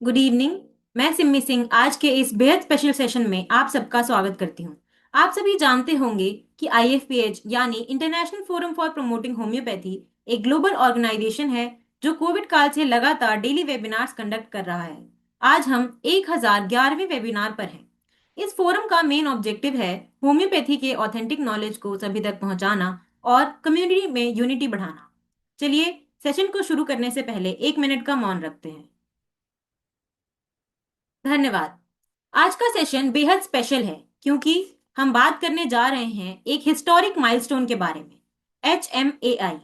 Good evening. मैं सिम्मी सिंह आज के इस बेहद स्पेशल सेशन में आप सबका स्वागत करती हूँ। आप सभी जानते होंगे कि आईएफपीएच यानी international forum for promoting homeopathy एक ग्लोबल ऑर्गेनाइजेशन है जो कोविड काल से लगातार डेली वेबिनार्स कंडक्ट कर रहा है। आज हम 1011वें वेबिनार पर हैं। इस फोरम का मेन ऑब्जेक्टिव है होम्योपैथी के ऑथेंटिक नॉलेज को सभी तक पहुंचाना और कम्युनिटी में यूनिटी बढ़ाना। चलिए सेशन को शुरू करने से पहले 1 मिनट का मौन रखते हैं। धन्यवाद। आज का सेशन बेहद स्पेशल है क्योंकि हम बात करने जा रहे हैं एक हिस्टोरिक माइलस्टोन के बारे में। HMAI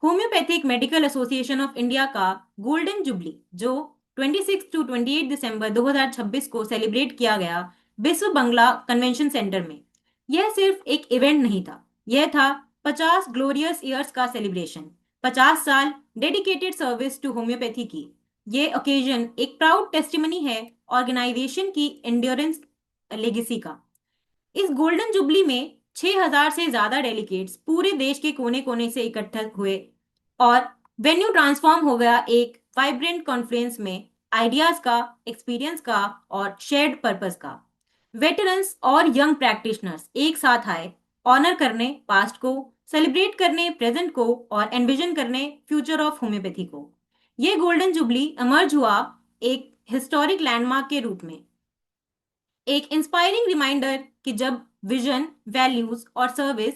homeopathic medical association of India का गोल्डन जुबली जो 26 टू 28 दिसंबर 2026 को सेलिब्रेट किया गया विश्व बंगला कन्वेंशन सेंटर में। यह सिर्फ एक इवेंट नहीं था, यह था 50 ग्लोरियस ईयर्स का सेलिब्रेशन, 50 साल डेडिकेटेड सर्विस टू होम्योपैथी की। ये ओकेजन एक प्राउड टेस्टिमनी है ऑर्गेनाइजेशन की एंड्योरेंस लेगेसी का। इस गोल्डन जुबली में 6000 से ज्यादा डेलीगेट्स पूरे देश के कोने कोने से इकट्ठा हुए और वेन्यू ट्रांसफॉर्म हो गया एक वाइब्रेंट कॉन्फ्रेंस में आइडियाज का, एक्सपीरियंस का और शेयर्ड पर्पस का। वेटरन्स और यंग प्रैक्टिशनर्स एक साथ आए, ऑनर करने पास्ट को, सेलिब्रेट करने प्रेजेंट को और एनविजन करने फ्यूचर ऑफ होम्योपैथी को। ये गोल्डन जुबली इमर्ज हुआ एक हिस्टोरिक लैंडमार्क के रूप में, एक इंस्पायरिंग रिमाइंडर कि जब विजन, वैल्यूज और सर्विस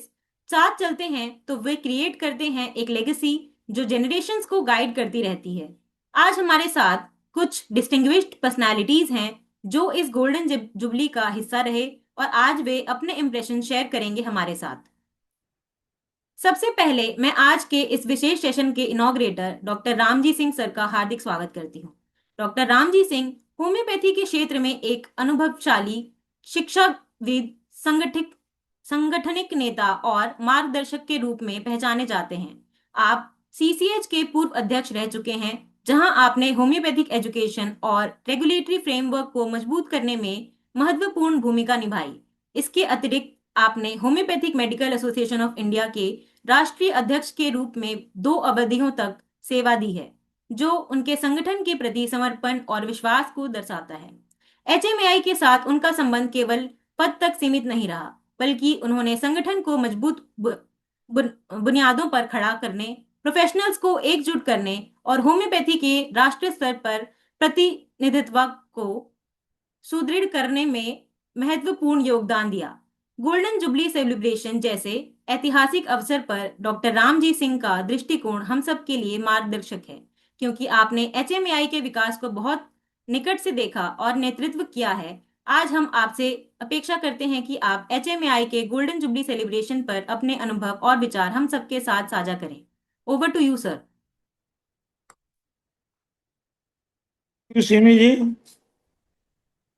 साथ चलते हैं तो वे क्रिएट करते हैं एक लेगेसी जो जनरेशंस को गाइड करती रहती है। आज हमारे साथ कुछ डिस्टिंग्विश्ड पर्सनालिटीज हैं जो इस गोल्डन जुबली का हिस्सा रहे और आज वे अपने इंप्रेशन शेयर करेंगे हमारे साथ। सबसे पहले मैं आज के इस विशेष सेशन के इनॉग्रेटर डॉक्टर रामजी सिंह सर का हार्दिक स्वागत करती हूँ। डॉक्टर रामजी सिंह होम्योपैथी के क्षेत्र में एक अनुभवशाली शिक्षाविद, संगठित संगठनिक नेता और मार्गदर्शक के रूप में पहचाने जाते हैं। आप सीसीएच के पूर्व अध्यक्ष रह चुके हैं, जहां आपने होम्योपैथिक एजुकेशन और रेगुलेटरी फ्रेमवर्क को मजबूत करने में महत्वपूर्ण भूमिका निभाई। इसके अतिरिक्त आपने homeopathic medical association of India के राष्ट्रीय अध्यक्ष के रूप में 2 अवधियों तक सेवा दी है, जो उनके संगठन के प्रति समर्पण और विश्वास को दर्शाता है। एचएमएआई के साथ उनका संबंध केवल पद तक सीमित नहीं रहा, बल्कि उन्होंने संगठन को मजबूत बुनियादों पर खड़ा करने, प्रोफेशनल्स को एकजुट करने और होम्योपैथी के राष्ट्रीय स्तर पर प्रतिनिधित्व को सुदृढ़ करने में महत्वपूर्ण योगदान दिया। गोल्डन जुबली सेलिब्रेशन जैसे ऐतिहासिक अवसर पर डॉक्टर रामजी सिंह का दृष्टिकोण हम सब के लिए मार्गदर्शक है, क्योंकि आपने एचएमएआई के विकास को बहुत निकट से देखा और नेतृत्व किया है। आज हम आपसे अपेक्षा करते हैं कि आप एचएमएआई के गोल्डन जुबली सेलिब्रेशन पर अपने अनुभव और विचार हम सबके साथ साझा करें। Over to you sir. Simi ji,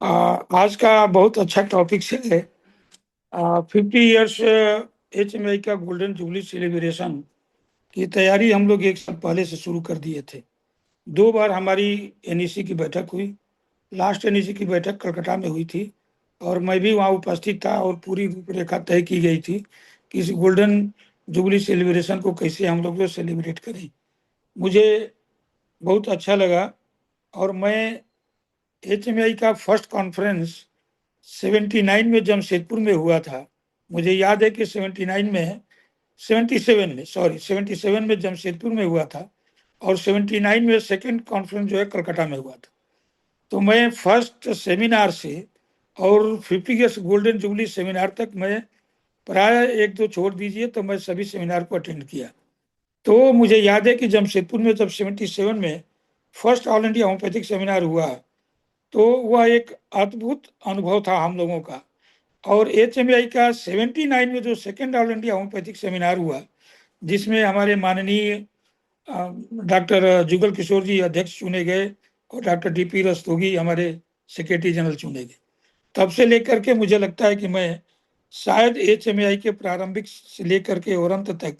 आज का बहुत अच्छा टॉपिक है। 50 ईयर्स HMI का गोल्डन जुबली सेलिब्रेशन की तैयारी हम लोग 1 साल पहले से शुरू कर दिए थे। 2 बार हमारी NEC की बैठक हुई। लास्ट NEC की बैठक कलकत्ता में हुई थी और मैं भी वहाँ उपस्थित था और पूरी रूपरेखा तय की गई थी कि इस गोल्डन जुबली सेलिब्रेशन को कैसे हम लोग सेलिब्रेट करें। मुझे बहुत अच्छा लगा और मैं HMI का फर्स्ट कॉन्फ्रेंस 79 में जमशेदपुर में हुआ था। मुझे याद है कि 79 में 77 में सॉरी 77 में जमशेदपुर में हुआ था और 79 में सेकंड कॉन्फ्रेंस जो है कलकत्ता में हुआ था। तो मैं फर्स्ट सेमिनार से और 50 ईयर्स गोल्डन जुबली सेमिनार तक मैं प्राय 1-2 छोड़ दीजिए तो मैं सभी सेमिनार को अटेंड किया। तो मुझे याद है कि जमशेदपुर में जब 77 में first all India homeopathic seminar हुआ तो वह एक अद्भुत अनुभव था हम लोगों का। और HMI का 79 में जो second all India homeopathic seminar हुआ, जिसमें हमारे माननीय डॉक्टर जुगल किशोर जी अध्यक्ष चुने गए और डॉक्टर DP रस्तोगी हमारे सेक्रेटरी जनरल चुने गए, तब से लेकर के मुझे लगता है कि मैं शायद HMI के प्रारंभिक से लेकर के और अंत तक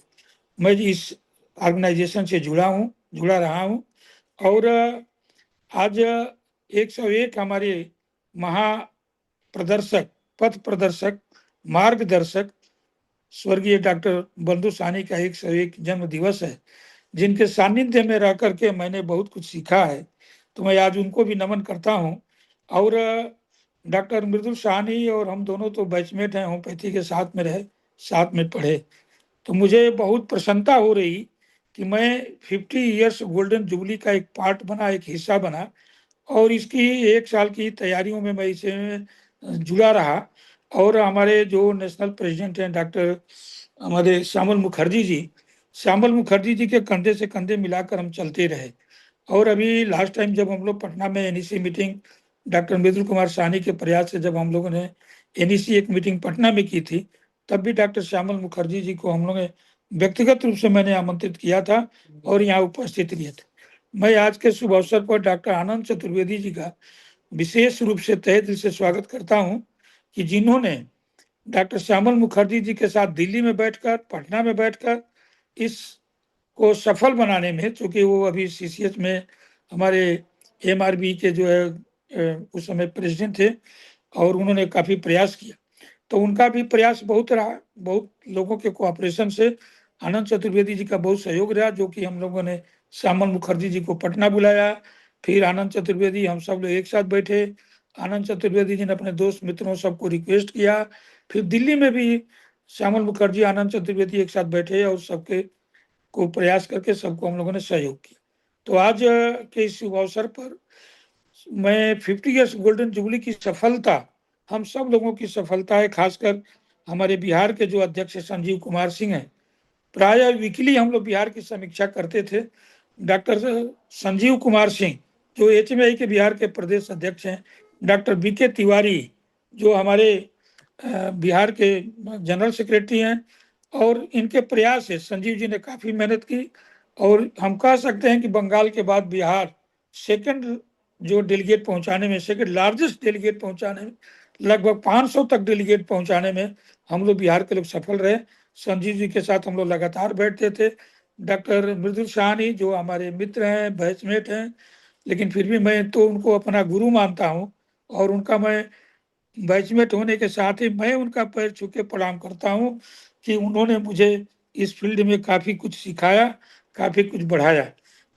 मैं इस ऑर्गेनाइजेशन से जुड़ा रहा हूँ। और आज 101 हमारे महाप्रदर्शक, पथ प्रदर्शक, मार्गदर्शक स्वर्गीय डॉक्टर बंधु साहनी का 101 जन्म दिवस है, जिनके सानिध्य में रह करके मैंने बहुत कुछ सीखा है तो मैं आज उनको भी नमन करता हूँ। और डॉक्टर मृदुल साहनी और हम दोनों तो बैचमेट हैं, होम्योपैथी के साथ में रहे, साथ में पढ़े। तो मुझे बहुत प्रसन्नता हो रही कि मैं 50 इयर्स गोल्डन जुबली का एक पार्ट बना, एक हिस्सा बना, और इसकी 1 साल की तैयारियों में मैं इसे जुड़ा रहा। और हमारे जो नेशनल प्रेसिडेंट हैं डॉक्टर हमारे श्यामल मुखर्जी जी, श्यामल मुखर्जी जी के कंधे से कंधे मिलाकर हम चलते रहे। और अभी लास्ट टाइम जब हम लोग पटना में एनईसी मीटिंग, डॉक्टर मृदुल कुमार साहनी के प्रयास से जब हम लोगों ने एनईसी एक मीटिंग पटना में की थी, तब भी डॉक्टर श्यामल मुखर्जी जी को हम लोग ने व्यक्तिगत रूप से मैंने आमंत्रित किया था और यहाँ उपस्थित रहे थे। मैं आज के शुभ अवसर पर डॉक्टर आनंद चतुर्वेदी जी का विशेष रूप से तहे दिल से स्वागत करता हूँ कि जिन्होंने डॉक्टर श्यामल मुखर्जी जी के साथ दिल्ली में बैठकर, पटना में बैठकर इस को सफल बनाने में, चूंकि वो अभी सीसीएच में हमारे एमआरबी के जो है उस समय प्रेसिडेंट थे, और उन्होंने काफी प्रयास किया। तो उनका भी प्रयास बहुत रहा, बहुत लोगों के कोऑपरेशन से आनंद चतुर्वेदी जी का बहुत सहयोग रहा, जो कि हम लोगों ने श्यामल मुखर्जी जी को पटना बुलाया। फिर आनंद चतुर्वेदी, हम सब लोग एक साथ बैठे। आनंद चतुर्वेदी जी ने अपने दोस्त मित्रों सबको रिक्वेस्ट किया। फिर दिल्ली में भी श्यामल मुखर्जी, आनंद चतुर्वेदी एक साथ बैठे और सबके को प्रयास करके सबको हम लोगों ने सहयोग किया। तो आज के इस शुभ अवसर पर मैं 50 इयर्स गोल्डन जुबली की सफलता, हम सब लोगों की सफलता है, खासकर हमारे बिहार के जो अध्यक्ष संजीव कुमार सिंह हैं। प्राय वीकली हम लोग बिहार की समीक्षा करते थे। डॉक्टर संजीव कुमार सिंह जो एचएमआई के बिहार के प्रदेश अध्यक्ष हैं, डॉक्टर बीके तिवारी जो हमारे बिहार के जनरल सेक्रेटरी हैं, और इनके प्रयास से संजीव जी ने काफी मेहनत की। और हम कह सकते हैं कि बंगाल के बाद बिहार सेकंड जो डेलीगेट पहुंचाने में, सेकंड लार्जेस्ट डेलीगेट पहुंचाने में, लगभग 500 तक डेलीगेट पहुंचाने में हम लोग बिहार के लोग सफल रहे। संजीव जी के साथ हम लोग लगातार बैठते थे। डॉक्टर मृदुल साहनी जो हमारे मित्र हैं, बैचमेट हैं, लेकिन फिर भी मैं तो उनको अपना गुरु मानता हूँ, और उनका मैं बैचमेट होने के साथ ही मैं उनका पैर छू के प्रणाम करता हूँ कि उन्होंने मुझे इस फील्ड में काफी कुछ सिखाया, काफी कुछ बढ़ाया।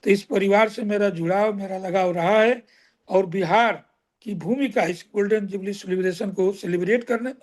तो इस परिवार से मेरा जुड़ाव, मेरा लगाव रहा है। और बिहार की भूमिका इस गोल्डन जुबली सेलिब्रेशन को सेलिब्रेट करने में,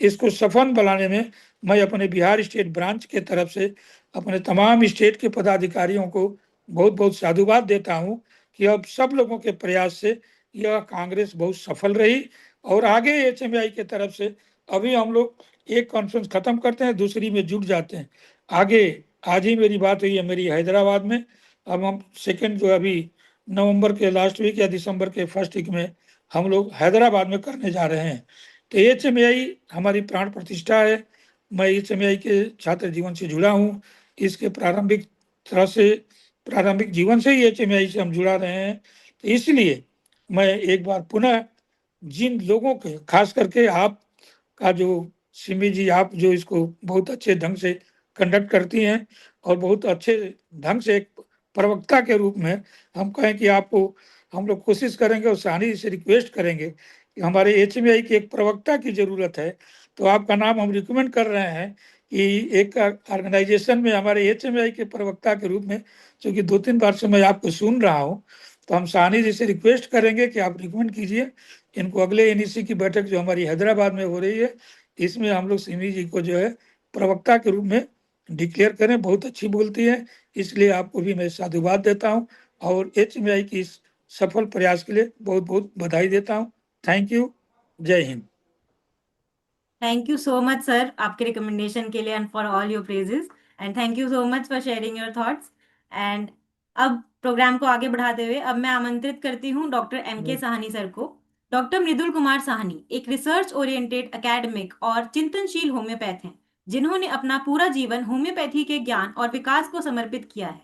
इसको सफल बनाने में, मैं अपने बिहार स्टेट ब्रांच के तरफ से अपने तमाम स्टेट के पदाधिकारियों को बहुत बहुत साधुवाद देता हूँ कि अब सब लोगों के प्रयास से यह कांग्रेस बहुत सफल रही। और आगे एचएमआई के तरफ से अभी हम लोग एक कॉन्फ्रेंस खत्म करते हैं, दूसरी में जुट जाते हैं आगे। आज ही मेरी बात हुई है मेरी हैदराबाद में। अब हम सेकंड जो अभी नवंबर के लास्ट वीक या दिसंबर के फर्स्ट वीक में हम लोग हैदराबाद में करने जा रहे हैं। तो एचएमआई हमारी प्राण प्रतिष्ठा है। मैं एचएमआई के छात्र जीवन से जुड़ा हूँ। इसके प्रारंभिक तरह से, प्रारंभिक जीवन से ही एचएमआई से हम जुड़ा रहे हैं। तो इसलिए मैं एक बार पुनः जिन लोगों के, खास करके आप का जो सिमी जी, आप जो इसको बहुत अच्छे ढंग से कंडक्ट करती हैं, और बहुत अच्छे ढंग से एक प्रवक्ता के रूप में हम कहें कि आपको हम लोग कोशिश करेंगे और सानी से रिक्वेस्ट करेंगे कि हमारे एचएमआई की एक प्रवक्ता की जरूरत है। तो आपका नाम हम रिकमेंड कर रहे हैं कि एक ऑर्गेनाइजेशन में हमारे एचएमआई के प्रवक्ता के रूप में, क्योंकि 2-3 बार से मैं आपको सुन रहा हूँ, तो हम सानी जी से रिक्वेस्ट करेंगे कि आप रिकमेंड कीजिए इनको। अगले एनईसी की बैठक जो हमारी हैदराबाद में हो रही है, इसमें हम लोग सिमी जी को जो है प्रवक्ता के रूप में डिक्लेयर करें। बहुत अच्छी बोलती है, इसलिए आपको भी मैं साधुवाद देता हूँ, और एचएमआई की इस सफल प्रयास के लिए बहुत बहुत बधाई देता हूँ। Thank you. जय हिंद। Thank you so much sir, आपके रिकमेंडेशन के लिए and for all your praises, and thank you so much for sharing your thoughts. And अब प्रोग्राम को आगे बढ़ाते हुए अब मैं आमंत्रित करती हूँ डॉक्टर एम के साहनी सर को। डॉक्टर मृदुल कुमार साहनी एक रिसर्च ओरिएंटेड एकेडमिक और चिंतनशील होम्योपैथ हैं, जिन्होंने अपना पूरा जीवन होम्योपैथी के ज्ञान और विकास को समर्पित किया है।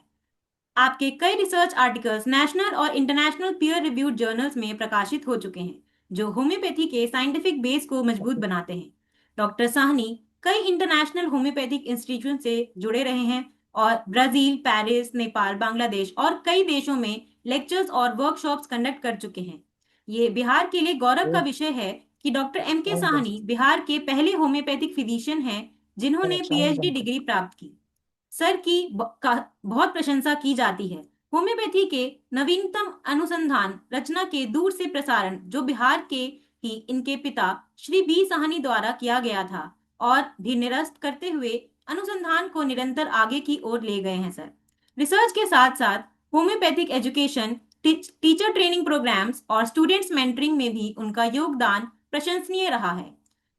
आपके कई रिसर्च आर्टिकल्स नेशनल और इंटरनेशनल पीयर रिव्यूड जर्नल्स में प्रकाशित हो चुके हैं, जो होम्योपैथी के साइंटिफिक बेस को मजबूत बनाते हैं। डॉक्टर साहनी कई इंटरनेशनल होम्योपैथिक इंस्टीट्यूट से जुड़े रहे हैं और ब्राजील, पेरिस, नेपाल, बांग्लादेश और कई देशों में लेक्चर्स और वर्कशॉप्स कंडक्ट कर चुके हैं। ये बिहार के लिए गौरव का विषय है कि डॉक्टर एम के साहनी बिहार के पहले होम्योपैथिक फिजिशियन हैं जिन्होंने पीएचडी डिग्री प्राप्त की। सर की बहुत प्रशंसा की जाती है। होम्योपैथी के नवीनतम अनुसंधान रचना के दूर से प्रसारण जो बिहार के ही इनके पिता श्री बी साहनी द्वारा किया गया था और भी निरस्त करते हुए अनुसंधान को निरंतर आगे की ओर ले गए हैं सर। रिसर्च के साथ साथ homoeopathic education, teacher training programmes और स्टूडेंट्स मेंटरिंग में भी उनका योगदान प्रशंसनीय रहा है।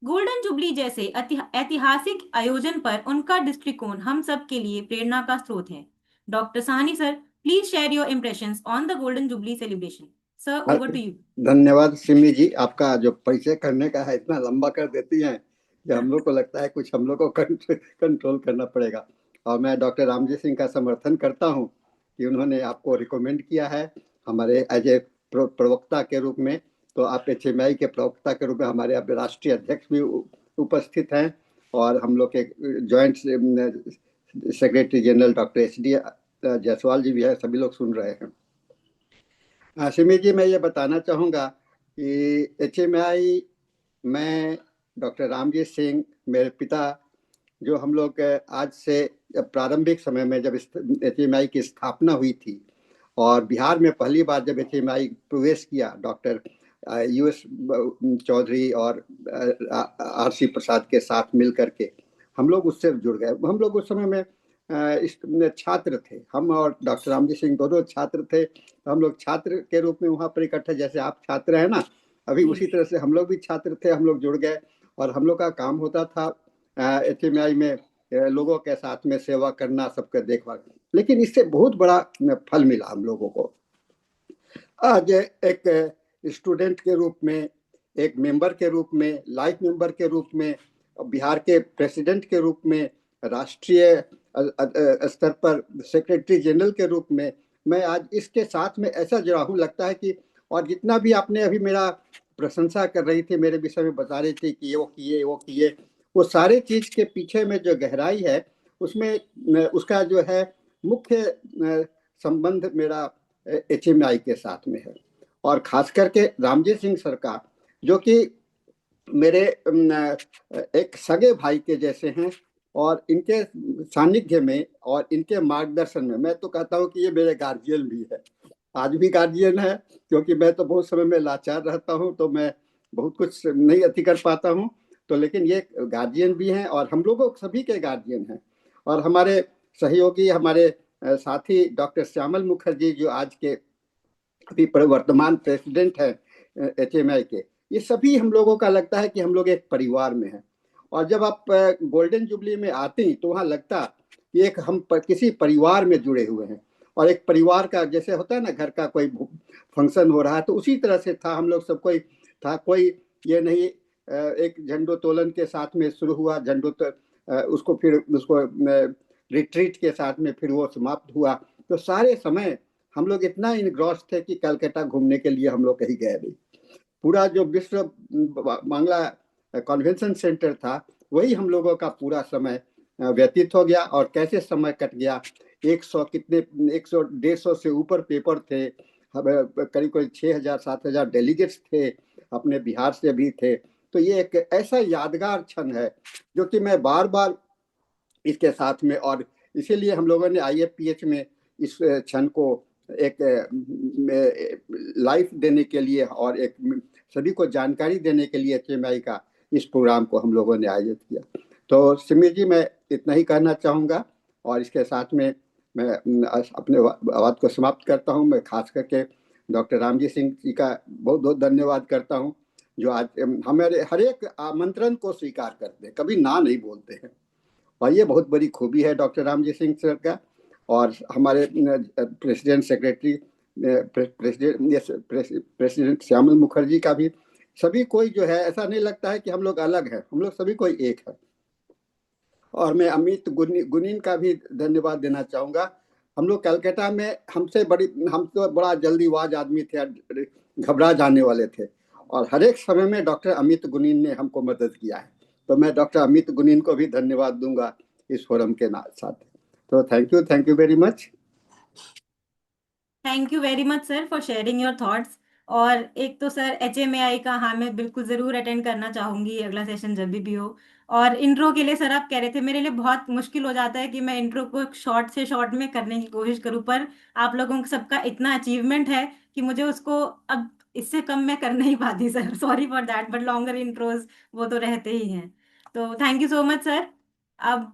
गोल्डन जुबली जैसे ऐतिहासिक आयोजन पर उनका दृष्टिकोण हम सब के लिए प्रेरणा का स्रोत है। Doctor Sahni sir, please share your impressions on the golden jubilee celebration. Sir, over to you. धन्यवाद सिमी जी, आपका जो परिचय करने का है इतना लंबा कर देती हैं कि हम लोग को लगता है कुछ हम लोग को कंट्रोल करना पड़ेगा। और मैं डॉक्टर रामजी सिंह का समर्थन करता हूं कि उन्होंने आपको रिकमेंड किया है हमारे एज ए प्रवक्ता के रूप में। तो आप HMI के प्रवक्ता के रूप में हमारे अब राष्ट्रीय अध्यक्ष भी उपस्थित हैं और हम लोग के joint secretary general doctor HD Jaiswal ji भी है, सभी लोग सुन रहे हैं। सिमी जी, मैं ये बताना चाहूँगा कि HMI मैं डॉक्टर रामजी सिंह, मेरे पिता, जो हम लोग आज से प्रारंभिक समय में जब HMI की स्थापना हुई थी और बिहार में पहली बार जब HMI प्रवेश किया डॉक्टर US चौधरी और RC प्रसाद के साथ मिल करके हम लोग उससे जुड़ गए। हम लोग उस समय में छात्र थे, हम और डॉक्टर रामजी सिंह दोनों छात्र थे। हम लोग छात्र के रूप में वहाँ पर इकट्ठे, जैसे आप छात्र हैं ना अभी, उसी तरह से हम लोग भी छात्र थे। हम लोग जुड़ गए और हम लोग का काम होता था HMI में लोगों के साथ में सेवा करना, सबका देखभाल। लेकिन इससे बहुत बड़ा फल मिला हम लोगों को। आज एक स्टूडेंट के रूप में, एक मेंबर के रूप में, लाइफ मेंबर के रूप में, बिहार के प्रेसिडेंट के रूप में, राष्ट्रीय स्तर पर सेक्रेटरी जनरल के रूप में मैं आज इसके साथ में ऐसा जुड़ा हूँ, लगता है कि और जितना भी आपने अभी मेरा प्रशंसा कर रही थी, मेरे विषय में बता रही थी कि वो किए, वो सारे चीज के पीछे में जो गहराई है उसमें उसका जो है मुख्य संबंध मेरा HMI के साथ में है। और खास करके रामजी सिंह सर का, जो कि मेरे एक सगे भाई के जैसे हैं और इनके सानिध्य में और इनके मार्गदर्शन में मैं तो कहता हूँ कि ये मेरे गार्जियन भी है, आज भी गार्जियन है, क्योंकि मैं तो बहुत समय में लाचार रहता हूँ तो मैं बहुत कुछ नहीं अति कर पाता हूँ। तो लेकिन ये गार्जियन भी हैं और हम लोगों सभी के गार्जियन हैं। और हमारे सहयोगी, हमारे साथी डॉक्टर श्यामल मुखर्जी, जो आज के अभी वर्तमान प्रेसिडेंट है HMI के, ये सभी हम लोगों का लगता है कि हम लोग एक परिवार में हैं। और जब आप गोल्डन जुबली में आते हैं तो वहाँ लगता कि एक हम किसी परिवार में जुड़े हुए हैं। और एक परिवार का जैसे होता है ना, घर का कोई फंक्शन हो रहा है, तो उसी तरह से था हम लोग सब। कोई था, कोई ये नहीं एक झंडोत्तोलन के साथ में शुरू हुआ, उसको फिर उसको रिट्रीट के साथ में फिर वो समाप्त हुआ। तो सारे समय हम लोग इतना इनग्रॉस थे कि कलकत्ता घूमने के लिए हम लोग कहीं गए नहीं। पूरा जो विश्व बांग्ला कन्वेंशन सेंटर था वही हम लोगों का पूरा समय व्यतीत हो गया। और कैसे समय कट गया, 100 से ऊपर पेपर थे, करीब करीब 6,000-7,000 डेलीगेट्स थे, अपने बिहार से भी थे। तो ये एक ऐसा यादगार क्षण है जो कि मैं बार बार इसके साथ में, और इसीलिए हम लोगों ने IFPH में इस क्षण को एक लाइफ देने के लिए और एक सभी को जानकारी देने के लिए HMI का इस प्रोग्राम को हम लोगों ने आयोजित किया। तो सिमी जी, मैं इतना ही कहना चाहूँगा और इसके साथ में मैं अपने बात को समाप्त करता हूँ। मैं खास करके डॉक्टर रामजी सिंह जी का बहुत बहुत धन्यवाद करता हूँ, जो आज हमारे हर एक आमंत्रण को स्वीकार करते हैं, कभी ना नहीं बोलते हैं। और ये बहुत बड़ी खूबी है डॉक्टर रामजी सिंह सर का। और हमारे president secretary president Shyamal Mukherjee का भी, सभी कोई जो है, ऐसा नहीं लगता है कि हम लोग अलग हैं, हम लोग सभी कोई एक है। और मैं अमित गुनीन का भी धन्यवाद देना चाहूँगा। हम लोग कलकत्ता में हम तो बड़ा जल्दीबाज आदमी थे, घबरा जाने वाले थे, और हर एक समय में डॉक्टर अमित गुनीन ने हमको मदद किया है। तो मैं डॉक्टर अमित गुनीन को भी धन्यवाद दूंगा इस फोरम के साथ। तो thank you very much. Thank you very much sir for sharing your thoughts. और एक तो सर HMAI का, हाँ मैं बिल्कुल ज़रूर अटेंड करना चाहूँगी अगला सेशन जब भी हो। और इंट्रो के लिए सर आप कह रहे थे, मेरे लिए बहुत मुश्किल हो जाता है कि मैं इंट्रो को शॉर्ट से शॉर्ट में करने की कोशिश करूँ, पर आप लोगों सबका इतना अचीवमेंट है कि मुझे उसको अब इससे कम मैं कर नहीं पाती sir. Sorry for that, but longer intros वो तो रहते ही हैं। तो thank you so much sir. अब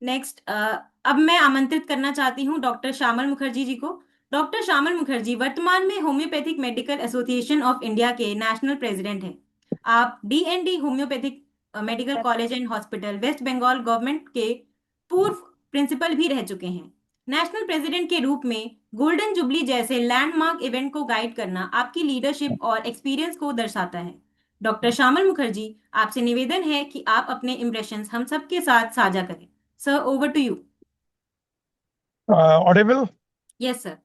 नेक्स्ट, अब मैं आमंत्रित करना चाहती हूँ डॉक्टर श्यामल मुखर्जी जी को। डॉक्टर श्यामल मुखर्जी वर्तमान में homoeopathic medical association of India के नेशनल प्रेसिडेंट हैं। आप DND homoeopathic medical college and hospital West Bengal government के पूर्व प्रिंसिपल भी रह चुके हैं। नेशनल प्रेसिडेंट के रूप में गोल्डन जुबली जैसे लैंडमार्क इवेंट को गाइड करना आपकी लीडरशिप और एक्सपीरियंस को दर्शाता है। डॉक्टर श्यामल मुखर्जी, आपसे निवेदन है कि आप अपने इम्प्रेशंस हम सबके साथ साझा करें। Sir, over to you. Audible? Yes sir.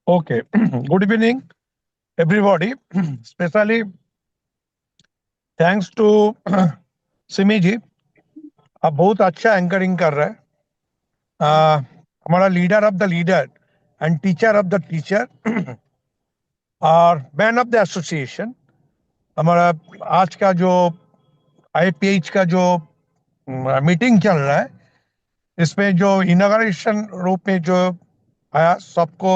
Okay. Good evening, everybody. Especially thanks to Simi ji, आप बहुत अच्छा एंकरिंग कर रहे हैं। हमारा leader of the leader and teacher of the teacher और मैन ऑफ द एसोसिएशन, हमारा आज का जो IPH का जो मीटिंग चल रहा है, इसमें जो इनॉग्रेशन रूप में जो आया सबको,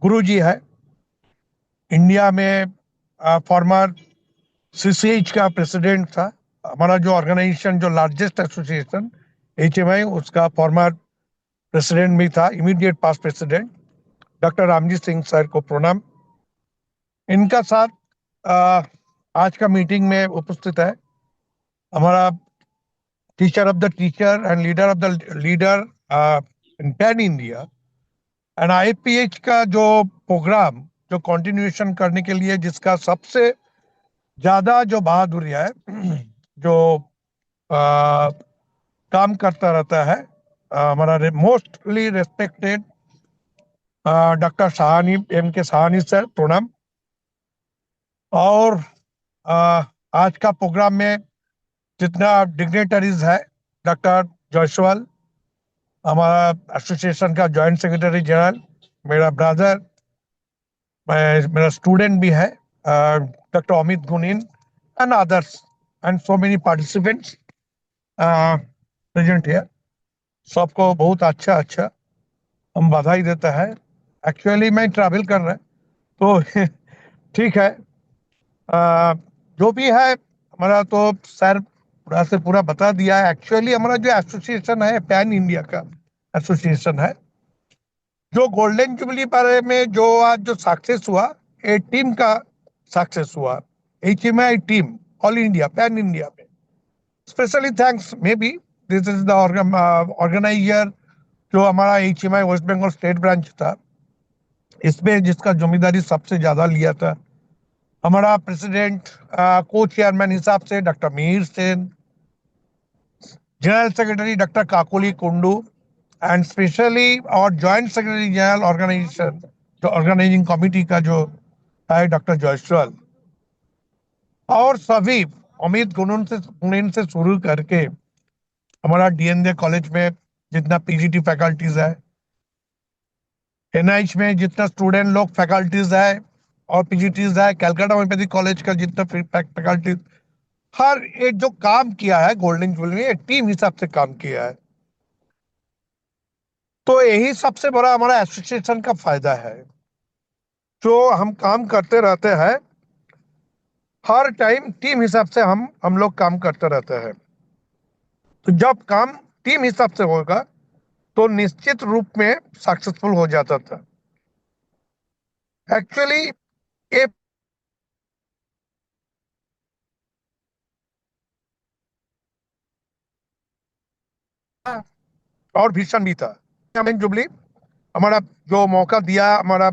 गुरु जी है इंडिया में, फॉर्मर CCH का प्रेसिडेंट था। हमारा जो ऑर्गेनाइजेशन जो लार्जेस्ट एसोसिएशन HMI, उसका फॉर्मर प्रेसिडेंट भी था, immediate past president doctor Ramjit Singh sir को प्रणाम। इनका साथ आज का मीटिंग में उपस्थित है हमारा teacher of the teacher and leader of the leader in pan India and IPH का जो प्रोग्राम जो कंटिन्यूएशन करने के लिए, जिसका सबसे ज्यादा जो बहादुरी है, जो काम करता रहता है, हमारा mostly respected doctor Sahani, MK Sahani sir, प्रणाम। और आज का प्रोग्राम में जितना डिग्नेटरीज है, डॉक्टर जायसवाल हमारा एसोसिएशन का जॉइंट सेक्रेटरी जनरल, मेरा ब्रदर, मेरा स्टूडेंट भी है, doctor Amit Gunin and others and so many participants present here, सबको बहुत अच्छा अच्छा हम बधाई देता है। एक्चुअली मैं ट्रैवल कर रहा है तो ठीक है, जो भी है हमारा तो सर पूरा से पूरा बता दिया है। एक्चुअली हमारा जो एसोसिएशन है पैन इंडिया का एसोसिएशन है, जो गोल्डन जुबली बारे में जो आज जो सक्सेस हुआ, ये टीम का सक्सेस हुआ, HMI team all India pan India में। Specially thanks may be this is the organiser, जो हमारा HMI West Bengal state branch था, इसमें जिसका जिम्मेदारी सबसे ज्यादा लिया था हमारा प्रेसिडेंट, को चेयरमैन हिसाब से doctor Mir Sen, general secretary doctor Kakoli Kundu, and specially और जॉइंट सेक्रेटरी जनरल ऑर्गेनाइजेशन, जो ऑर्गेनाइजिंग कमिटी का जो है डॉक्टर जायसवाल, और सभी अमित गुनीन से शुरू करके हमारा DND कॉलेज में जितना PGT फैकल्टीज है, NIH में जितना स्टूडेंट लोग फैकल्टीज है और PGTs है, कैलकाटा होम्योपैथिक कॉलेज का जितना फैकल्टीज, हर एक जो काम किया है गोल्डन जुबली में, टीम हिसाब से काम किया है। तो यही सबसे बड़ा हमारा एसोसिएशन का फायदा है, जो हम काम करते रहते हैं, हर टाइम टीम हिसाब से हम लोग काम करते रहते हैं। तो जब काम टीम हिसाब से होगा तो निश्चित रूप में सक्सेसफुल हो जाता था। एक्चुअली ये और भीषण भी था। हमें जुबली हमारा जो मौका दिया, हमारा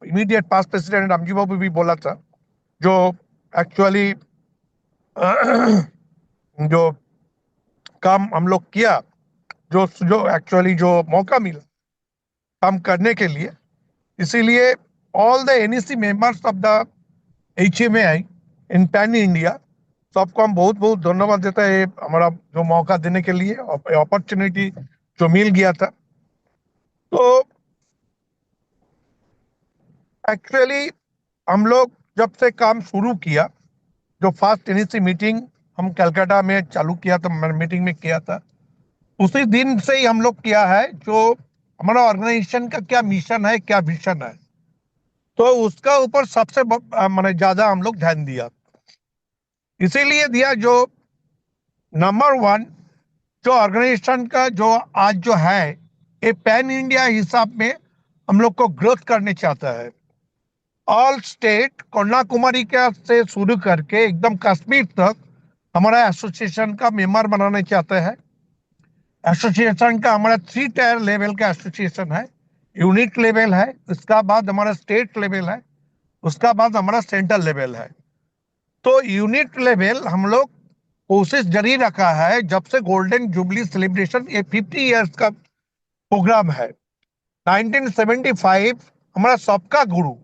इमीडिएट पास्ट प्रेसिडेंट रामजी बाबू भी बोला था, जो एक्चुअली जो काम हम लोग किया, जो जो एक्चुअली जो मौका मिला काम करने के लिए, इसीलिए all the NEC members of the HMAI in pan India, सबको हम बहुत बहुत धन्यवाद देता है हमारा जो मौका देने के लिए, अपॉर्चुनिटी जो मिल गया था। तो एक्चुअली हम लोग जब से काम शुरू किया, जो फर्स्ट इनिशियल मीटिंग हम कलकत्ता में चालू किया था, मीटिंग में किया था, उसी दिन से ही हम लोग किया है जो हमारा ऑर्गेनाइजेशन का क्या मिशन है, क्या विजन है, तो उसका ऊपर सबसे मैंने ज्यादा हम लोग ध्यान दिया। इसीलिए दिया जो नंबर वन जो ऑर्गेनाइजेशन का जो आज जो है ये पैन इंडिया हिसाब में हम लोग को ग्रोथ करने चाहता है। ऑल स्टेट कन्याकुमारी का से शुरू करके एकदम कश्मीर तक हमारा एसोसिएशन का मेंबर बनाना चाहते हैं। एसोसिएशन का हमारा 3 टायर लेवल का एसोसिएशन है। यूनिट लेवल है, उसका बाद हमारा स्टेट लेवल है, उसका बाद हमारा सेंट्रल लेवल है। तो यूनिट लेवल हम लोग कोशिश जारी रखा है, जब से गोल्डन जुबली सेलिब्रेशन ये 50 इयर्स का प्रोग्राम है। 1975 हमारा सबका गुरु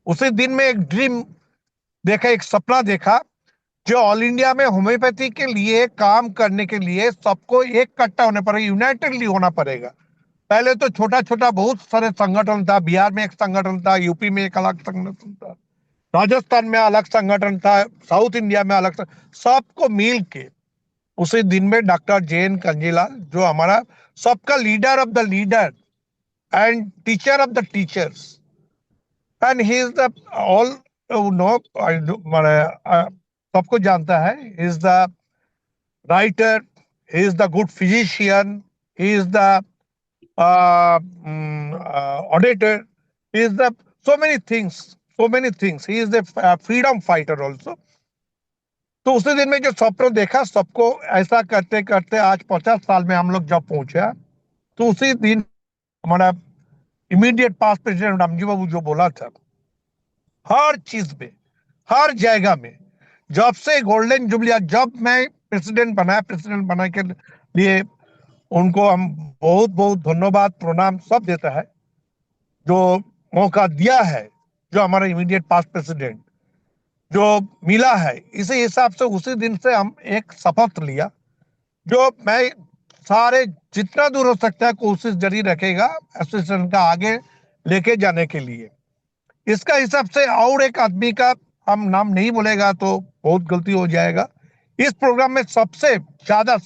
उसी दिन में एक ड्रीम देखा, एक सपना देखा, जो ऑल इंडिया में होम्योपैथी के लिए काम करने के लिए सबको एक इकट्ठा होना पड़ेगा, यूनाइटेडली होना पड़ेगा। पहले तो छोटा छोटा बहुत सारे संगठन था, बिहार में एक संगठन था, यूपी में एक अलग संगठन था, राजस्थान में अलग संगठन था, साउथ इंडिया में अलग, सबको मिल के उसी दिन में डॉक्टर जैन कंजीलाल जो हमारा सबका leader of the leader and teacher of the teachers, and he is the all know, सबको जानता है, he is the writer, he is the good physician, he is the auditor, he is the so many things, so many things, he is the freedom fighter also। तो उसी दिन में जो स्वप्न देखा, सबको ऐसा करते करते आज 50 साल में हम लोग जब पहुंचे, तो उसी दिन हमारा इमीडिएट पास्ट प्रेसिडेंट रामजी बाबू जो बोला था, हर चीज में, हर जगह में, जब से गोल्डन जुबली, जब मैं प्रेसिडेंट बना के लिए उनको हम बहुत बहुत धन्यवाद प्रणाम सब देता है, जो मौका दिया है, जो हमारा इमीडिएट पास्ट प्रेसिडेंट जो मिला है। इसी हिसाब से उसी दिन से हम एक शपथ लिया, जो मैं सारे जितना दूर हो सकता है कोशिश जारी रखेगा एसोसिएशन का आगे लेके जाने के लिए। इसका हिसाब से और एक आदमी का हम नाम नहीं बोलेगा तो बहुत गलती हो जाएगा। इस प्रोग्राम में सबसे ज्यादा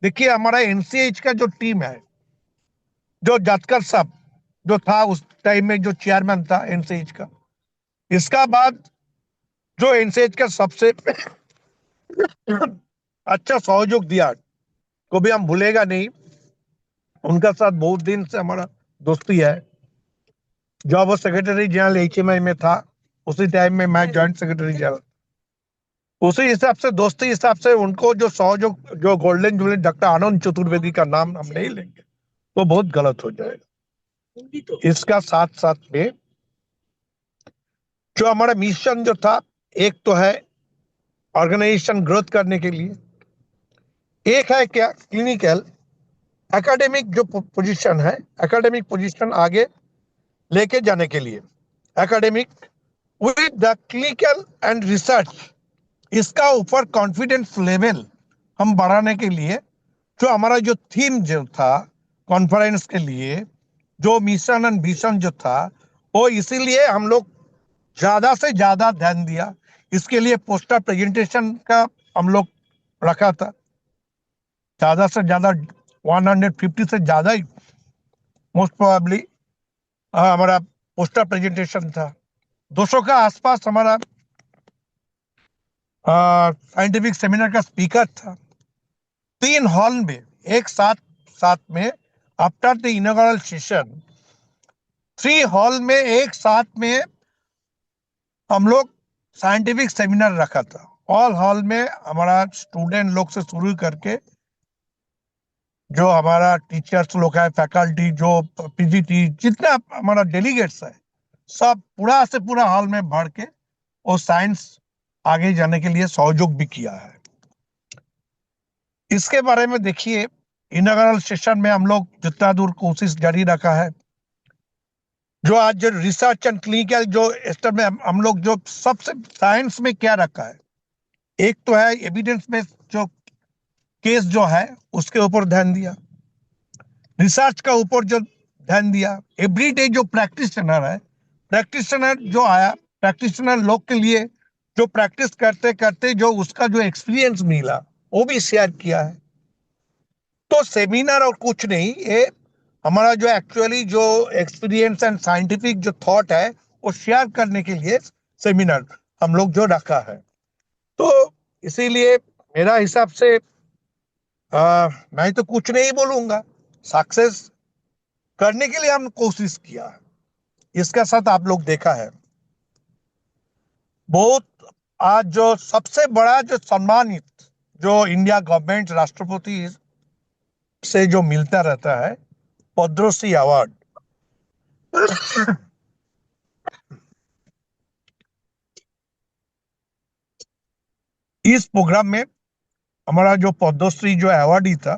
देखिए हमारा एनसीएच का जो टीम है, जो जातकर साहब जो था उस टाइम में जो चेयरमैन था एनसीएच का, इसका बाद जो एनसीएच का सबसे अच्छा सहयोग दिया को भी हम भूलेगा नहीं, उनका साथ बहुत दिन से हमारा दोस्ती है। जब वो सेक्रेटरी जनरल एचएमआई में था उसी टाइम में मैं जॉइंट सेक्रेटरी जनरल, उसी हिसाब से दोस्ती हिसाब से उनको जो सहयोग, जो golden jubilee doctor Anand Chaturvedi का नाम हम नहीं लेंगे तो बहुत गलत हो जाएगा। इसका साथ साथ में जो हमारा मिशन जो था, एक तो है ऑर्गेनाइजेशन ग्रोथ करने के लिए, एक है क्या क्लिनिकल एकेडमिक जो पोजीशन है, एकेडमिक पोजीशन आगे लेके जाने के लिए, academic with the clinical and research, इसका ऊपर कॉन्फिडेंस लेवल हम बढ़ाने के लिए, जो हमारा जो थीम जो था कॉन्फ्रेंस के लिए, जो मिशन एंड विजन जो था, वो इसीलिए हम लोग ज्यादा से ज्यादा ध्यान दिया। इसके लिए पोस्टर प्रेजेंटेशन का हम लोग रखा था, ज्यादा से ज्यादा 150 से ज्यादा ही मोस्ट प्रोबेबली हमारा पोस्टर प्रेजेंटेशन था। 200 का आसपास हमारा साइंटिफिक सेमिनार का स्पीकर था। 3 हॉल में एक साथ में after the inauguration session 3 hall में एक साथ में हम लोग साइंटिफिक सेमिनार रखा था। ऑल हॉल में हमारा स्टूडेंट लोग से शुरू करके जो हमारा टीचर्स लोग है, फैकल्टी, जो पीजीटी, जितना हमारा डेलीगेट्स है, सब पूरा से पूरा हॉल में भर के और साइंस आगे जाने के लिए सहयोग भी किया है। इसके बारे में देखिए, इनॉग्रेशन सेशन में हम लोग जितना दूर कोशिश जारी रखा है, जो आज जो रिसर्च एंड क्लिनिकल जो स्तर में हम लोग जो सबसे साइंस में क्या रखा है, एक तो है एविडेंस में जो केस जो है उसके ऊपर ध्यान दिया, रिसर्च का ऊपर जो ध्यान दिया, एवरीडे जो प्रैक्टिशनर है प्रैक्टिशनर जो आया, प्रैक्टिशनर लोग के लिए जो प्रैक्टिस करते करते जो उसका जो एक्सपीरियंस मिला वो भी शेयर किया है। तो सेमिनार और कुछ नहीं, ये हमारा जो एक्चुअली जो एक्सपीरियंस एंड साइंटिफिक जो थॉट है वो शेयर करने के लिए सेमिनार हम लोग जो रखा है। तो इसीलिए मेरा हिसाब से मैं तो कुछ नहीं बोलूंगा, सक्सेस करने के लिए हम कोशिश किया है। इसका साथ आप लोग देखा है बहुत, आज जो सबसे बड़ा जो सम्मानित जो इंडिया गवर्नमेंट राष्ट्रपति से जो मिलता रहता है पद्मश्री अवार्ड, इस प्रोग्राम में हमारा जो पद्मश्री जो अवार्डी था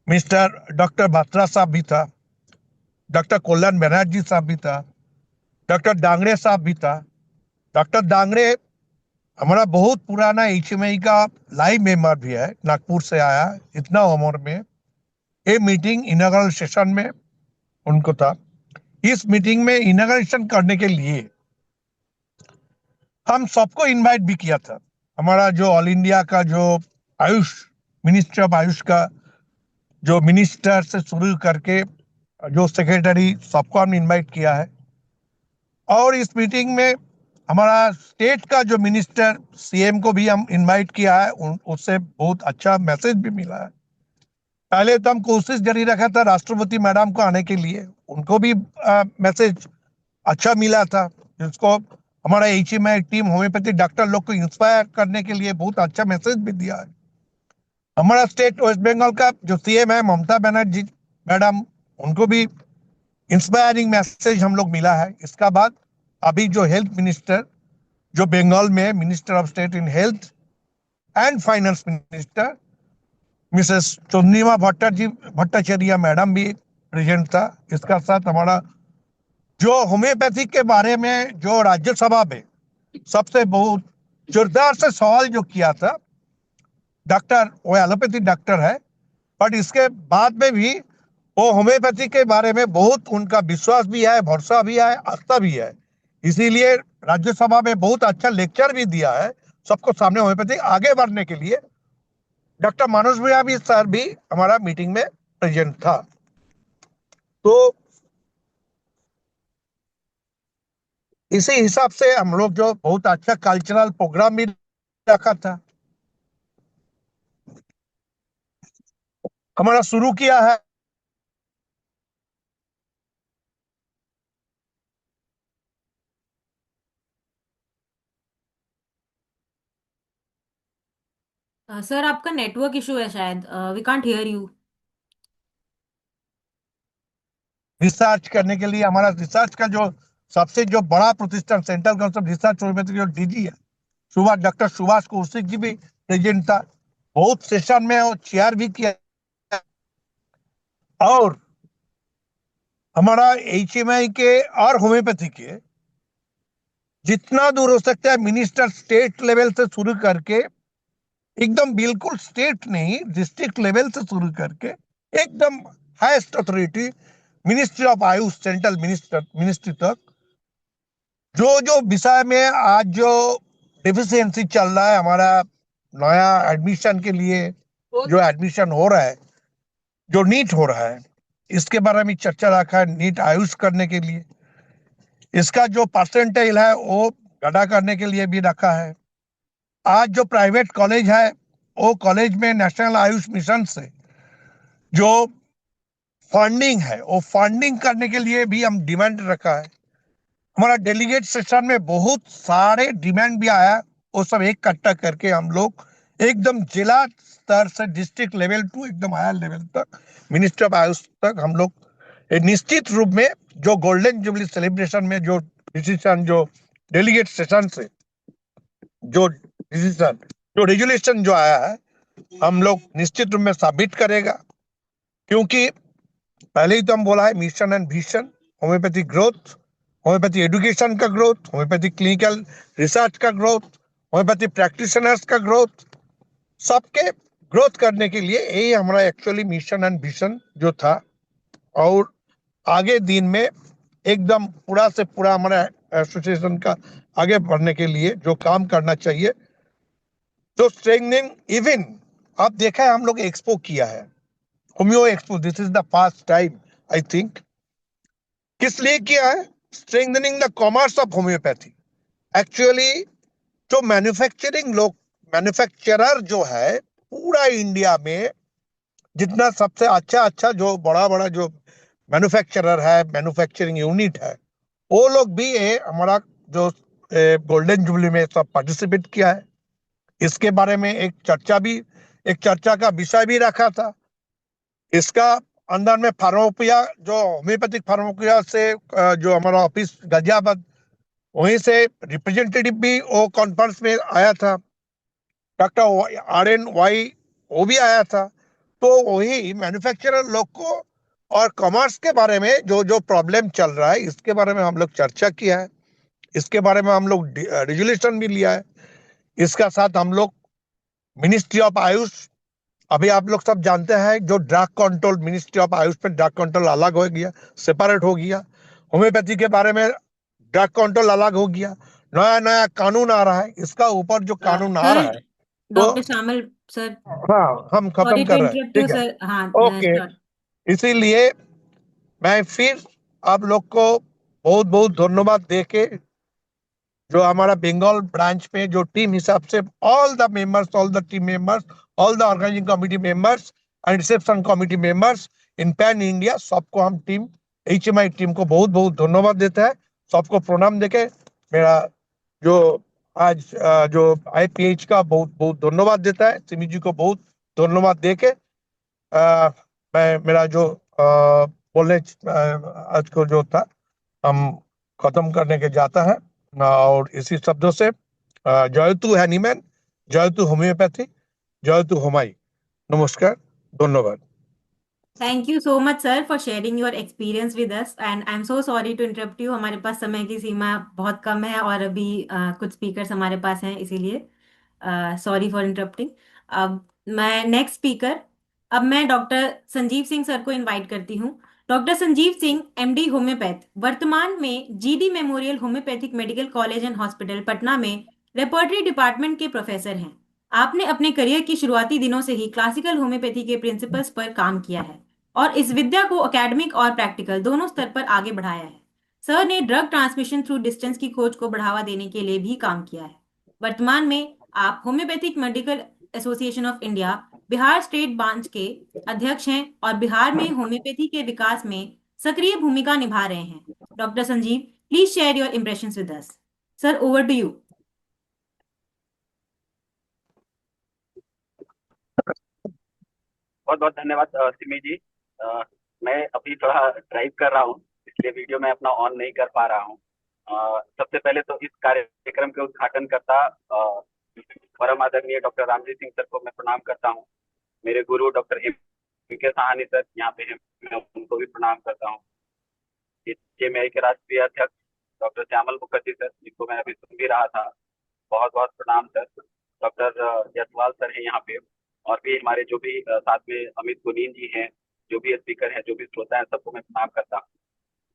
मिस्टर डॉक्टर बात्रा साहब भी था, डॉक्टर कल्याण बनर्जी साहब भी था, डॉक्टर डांगरे साहब भी था। डॉक्टर डांगरे हमारा बहुत पुराना एचएमआई का लाइव मेंबर भी है, नागपुर से आया इतना उम्र में। ये मीटिंग इनॉग्रेशन सेशन में उनको था। इस मीटिंग में इनॉग्रेशन करने के लिए हम सबको इनवाइट भी किया था। हमारा जो ऑल इंडिया का जो आयुष मिनिस्ट्री ऑफ आयुष का जो मिनिस्टर से शुरू करके जो सेक्रेटरी सबको हमने इनवाइट किया है। और इस मीटिंग में हमारा स्टेट का जो मिनिस्टर सीएम को भी हम इनवाइट किया है, उससे बहुत अच्छा मैसेज भी मिला है। पहले तो हम कोशिश जारी रखा था राष्ट्रपति मैडम को आने के लिए, उनको भी मैसेज अच्छा मिला था, जिसको हमारा एचएमआई टीम होम्योपैथी डॉक्टर लोग को इंस्पायर करने के लिए बहुत अच्छा मैसेज भी दिया है। हमारा स्टेट वेस्ट बंगाल का जो सीएम है ममता बनर्जी मैडम, उनको भी इंस्पायरिंग मैसेज हम लोग मिला है। इसका बाद अभी जो हेल्थ मिनिस्टर जो बंगाल में minister of state in health and finance minister Mrs Chandrima Bhattacharya madam भी प्रेजेंट था। इसका साथ हमारा जो होम्योपैथी के बारे में जो राज्यसभा में सबसे बहुत जोरदार से सवाल जो किया था, डॉक्टर वो एलोपैथी डॉक्टर है, बट इसके बाद में भी वो होम्योपैथी के बारे में बहुत उनका विश्वास भी है, भरोसा भी है, आस्था भी है। इसीलिए राज्यसभा में बहुत अच्छा लेक्चर भी दिया है सबको सामने होम्योपैथी आगे बढ़ने के लिए। डॉक्टर मनोज भैया भी सर भी हमारा मीटिंग में प्रेजेंट था। तो इसी हिसाब से हम लोग जो बहुत अच्छा कल्चरल प्रोग्राम भी रखा था, हमारा शुरू किया है। सर आपका नेटवर्क इशू है शायद, we can't hear you. Research करने के लिए हमारा रिसर्च का जो सबसे जो बड़ा प्रतिष्ठान central council of research homeopathy जो डीजी है सुभाष, डॉक्टर सुभाष कौशिक जी भी प्रेजेंट था। बहुत सेशन में वो चेयर भी किया। और हमारा एचएमआई के और होम्योपैथी के जितना दूर हो सकता है मिनिस्टर स्टेट लेवल से शुरू करके एकदम बिल्कुल स्टेट नहीं डिस्ट्रिक्ट लेवल से शुरू करके एकदम highest authority ministry of Ayush central ministry तक जो जो विषय में आज जो डिफिशियंसी चल रहा है, हमारा नया एडमिशन के लिए जो एडमिशन हो रहा है, जो नीट हो रहा है, इसके बारे में चर्चा रखा है। नीट आयुष करने के लिए इसका जो परसेंटेज है वो घटा करने के लिए भी रखा है। आज जो प्राइवेट कॉलेज है वो कॉलेज में नेशनल आयुष मिशन से जो फंडिंग है वो फंडिंग करने के लिए भी हम डिमांड रखा है। हमारा डेलीगेट सेशन में बहुत सारे डिमांड भी आया, वो सब एक इकट्ठा करके हम लोग एकदम जिला स्तर से डिस्ट्रिक्ट लेवल टू एकदम हायर लेवल तक मिनिस्ट्री ऑफ आयुष तक हम लोग निश्चित रूप में जो गोल्डन जुबली सेलिब्रेशन में जो डिसीजन जो डेलीगेट सेशन से जो डिसीजन जो रेजुलेशन जो आया है हम लोग निश्चित रूप में सबमिट करेगा। क्योंकि पहले ही तो हम बोला है mission and vision, homeopathy growth, homeopathy education का ग्रोथ, होम्योपैथी क्लिनिकल रिसर्च का ग्रोथ, होम्योपैथी प्रैक्टिशनर्स का ग्रोथ, सबके ग्रोथ करने के लिए यही हमारा एक्चुअली मिशन एंड विजन जो था। और आगे दिन में एकदम पूरा से पूरा हमारे एसोसिएशन का आगे बढ़ने के लिए जो काम करना चाहिए, तो स्ट्रेंथनिंग इवन आप देखा है हम लोग एक्सपो किया है, homeo expo, this is the first time I think. किस लिए किया है? Strengthening the commerce of homeopathy. Actually जो मैन्युफैक्चरर जो है पूरा इंडिया में, जितना सबसे अच्छा जो बड़ा बड़ा जो मैन्युफैक्चरर है, मैन्युफैक्चरिंग यूनिट है, वो लोग भी हमारा जो गोल्डन जुबली में सब पार्टिसिपेट किया है। इसके बारे में एक चर्चा का विषय भी रखा था। इसका अंदर में फार्माकोपिया, जो होम्योपैथिक फार्माकोपिया से जो हमारा ऑफिस गाजियाबाद, वहीं से रिप्रेजेंटेटिव भी वो कॉन्फ्रेंस में आया था, डॉक्टर RNY वो भी आया था। तो वही मैन्युफैक्चरर लोग को और कॉमर्स के बारे में जो जो प्रॉब्लम चल रहा है, इसके बारे में हम लोग चर्चा किया है। इसके बारे में हम लोग रेजोल्यूशन भी लिया है। इसका साथ हम लोग मिनिस्ट्री ऑफ आयुष, अभी आप लोग सब जानते हैं जो drug control, ministry of Ayush में ड्रग कंट्रोल अलग हो गया, सेपरेट हो गया। होम्योपैथी के बारे में ड्रग कंट्रोल अलग हो गया, नया नया कानून आ रहा है। इसका ऊपर जो कानून आ रहा सर, है, तो डॉक्टर श्यामल सर, हाँ हम खत्म सॉरी टू कर रहे हैं, इंटरप्ट यू ठीक है, सर। हाँ, ओके। श्योर। इसीलिए मैं फिर आप लोग को बहुत बहुत धन्यवाद देके, जो हमारा बंगाल ब्रांच में जो टीम हिसाब से all the team members, all the organising committee members and reception committee members in pan India, सबको हम टीम HMI टीम को बहुत बहुत धन्यवाद देता है। सबको प्रणाम देके मेरा जो आज जो IPH का बहुत बहुत धन्यवाद देता है, सिमी जी को बहुत धन्यवाद देके मैं मेरा जो बोलने आज को जो था हम खत्म करने के जाता है। और इसी शब्दों से जयतु हैनीमैन, जयतु होम्योपैथी, जयतु होमाई। नमस्कार, धन्यवाद। Thank you so much sir for sharing your experience with us, and I am so sorry to interrupt you. हमारे पास समय की सीमा बहुत कम है और अभी कुछ स्पीकर्स हमारे पास हैं, इसीलिए सॉरी फॉर इंटरप्टिंग। अब मैं डॉक्टर संजीव सिंह सर को इनवाइट करती हूँ। Doctor Sanjeev Singh MD homeopath, वर्तमान में GD memorial homeopathic medical college and hospital Patna में रेपर्टरी डिपार्टमेंट के प्रोफेसर हैं। आपने अपने करियर की शुरुआती दिनों से ही क्लासिकल होम्योपैथी के प्रिंसिपल्स पर काम किया है और इस विद्या को एकेडमिक और प्रैक्टिकल दोनों स्तर पर आगे बढ़ाया है। सर ने ड्रग ट्रांसमिशन थ्रू डिस्टेंस की खोज को बढ़ावा देने के लिए भी काम किया है। वर्तमान में आप homeopathic medical association of India Bihar state branch के अध्यक्ष हैं और बिहार में होम्योपैथी के विकास में सक्रिय भूमिका निभा रहे हैं। Doctor Sanjeev, please share your impressions with us. Sir, over to you. बहुत बहुत धन्यवाद सिमी जी। मैं अभी थोड़ा ड्राइव कर रहा हूँ, इसलिए वीडियो में अपना ऑन नहीं कर पा रहा हूँ। सबसे पहले तो इस कार्यक्रम के उद्घाटन करता परम आदरणीय डॉक्टर रामजी सिंह सर को मैं प्रणाम करता हूँ। मेरे गुरु डॉक्टर MK साहनी सर यहाँ पे हैं, मैं उनको भी प्रणाम करता हूँ। HMI के राष्ट्रीय अध्यक्ष डॉक्टर श्यामल मुखर्जी सर, जिनको मैं अभी सुन भी रहा था, बहुत बहुत प्रणाम सर। डॉक्टर जसवाल सर हैं यहाँ पे, और भी हमारे जो भी साथ में अमित गुनीन जी हैं, जो भी स्पीकर हैं, जो भी श्रोता हैं, सबको मैं प्रणाम करता हूँ।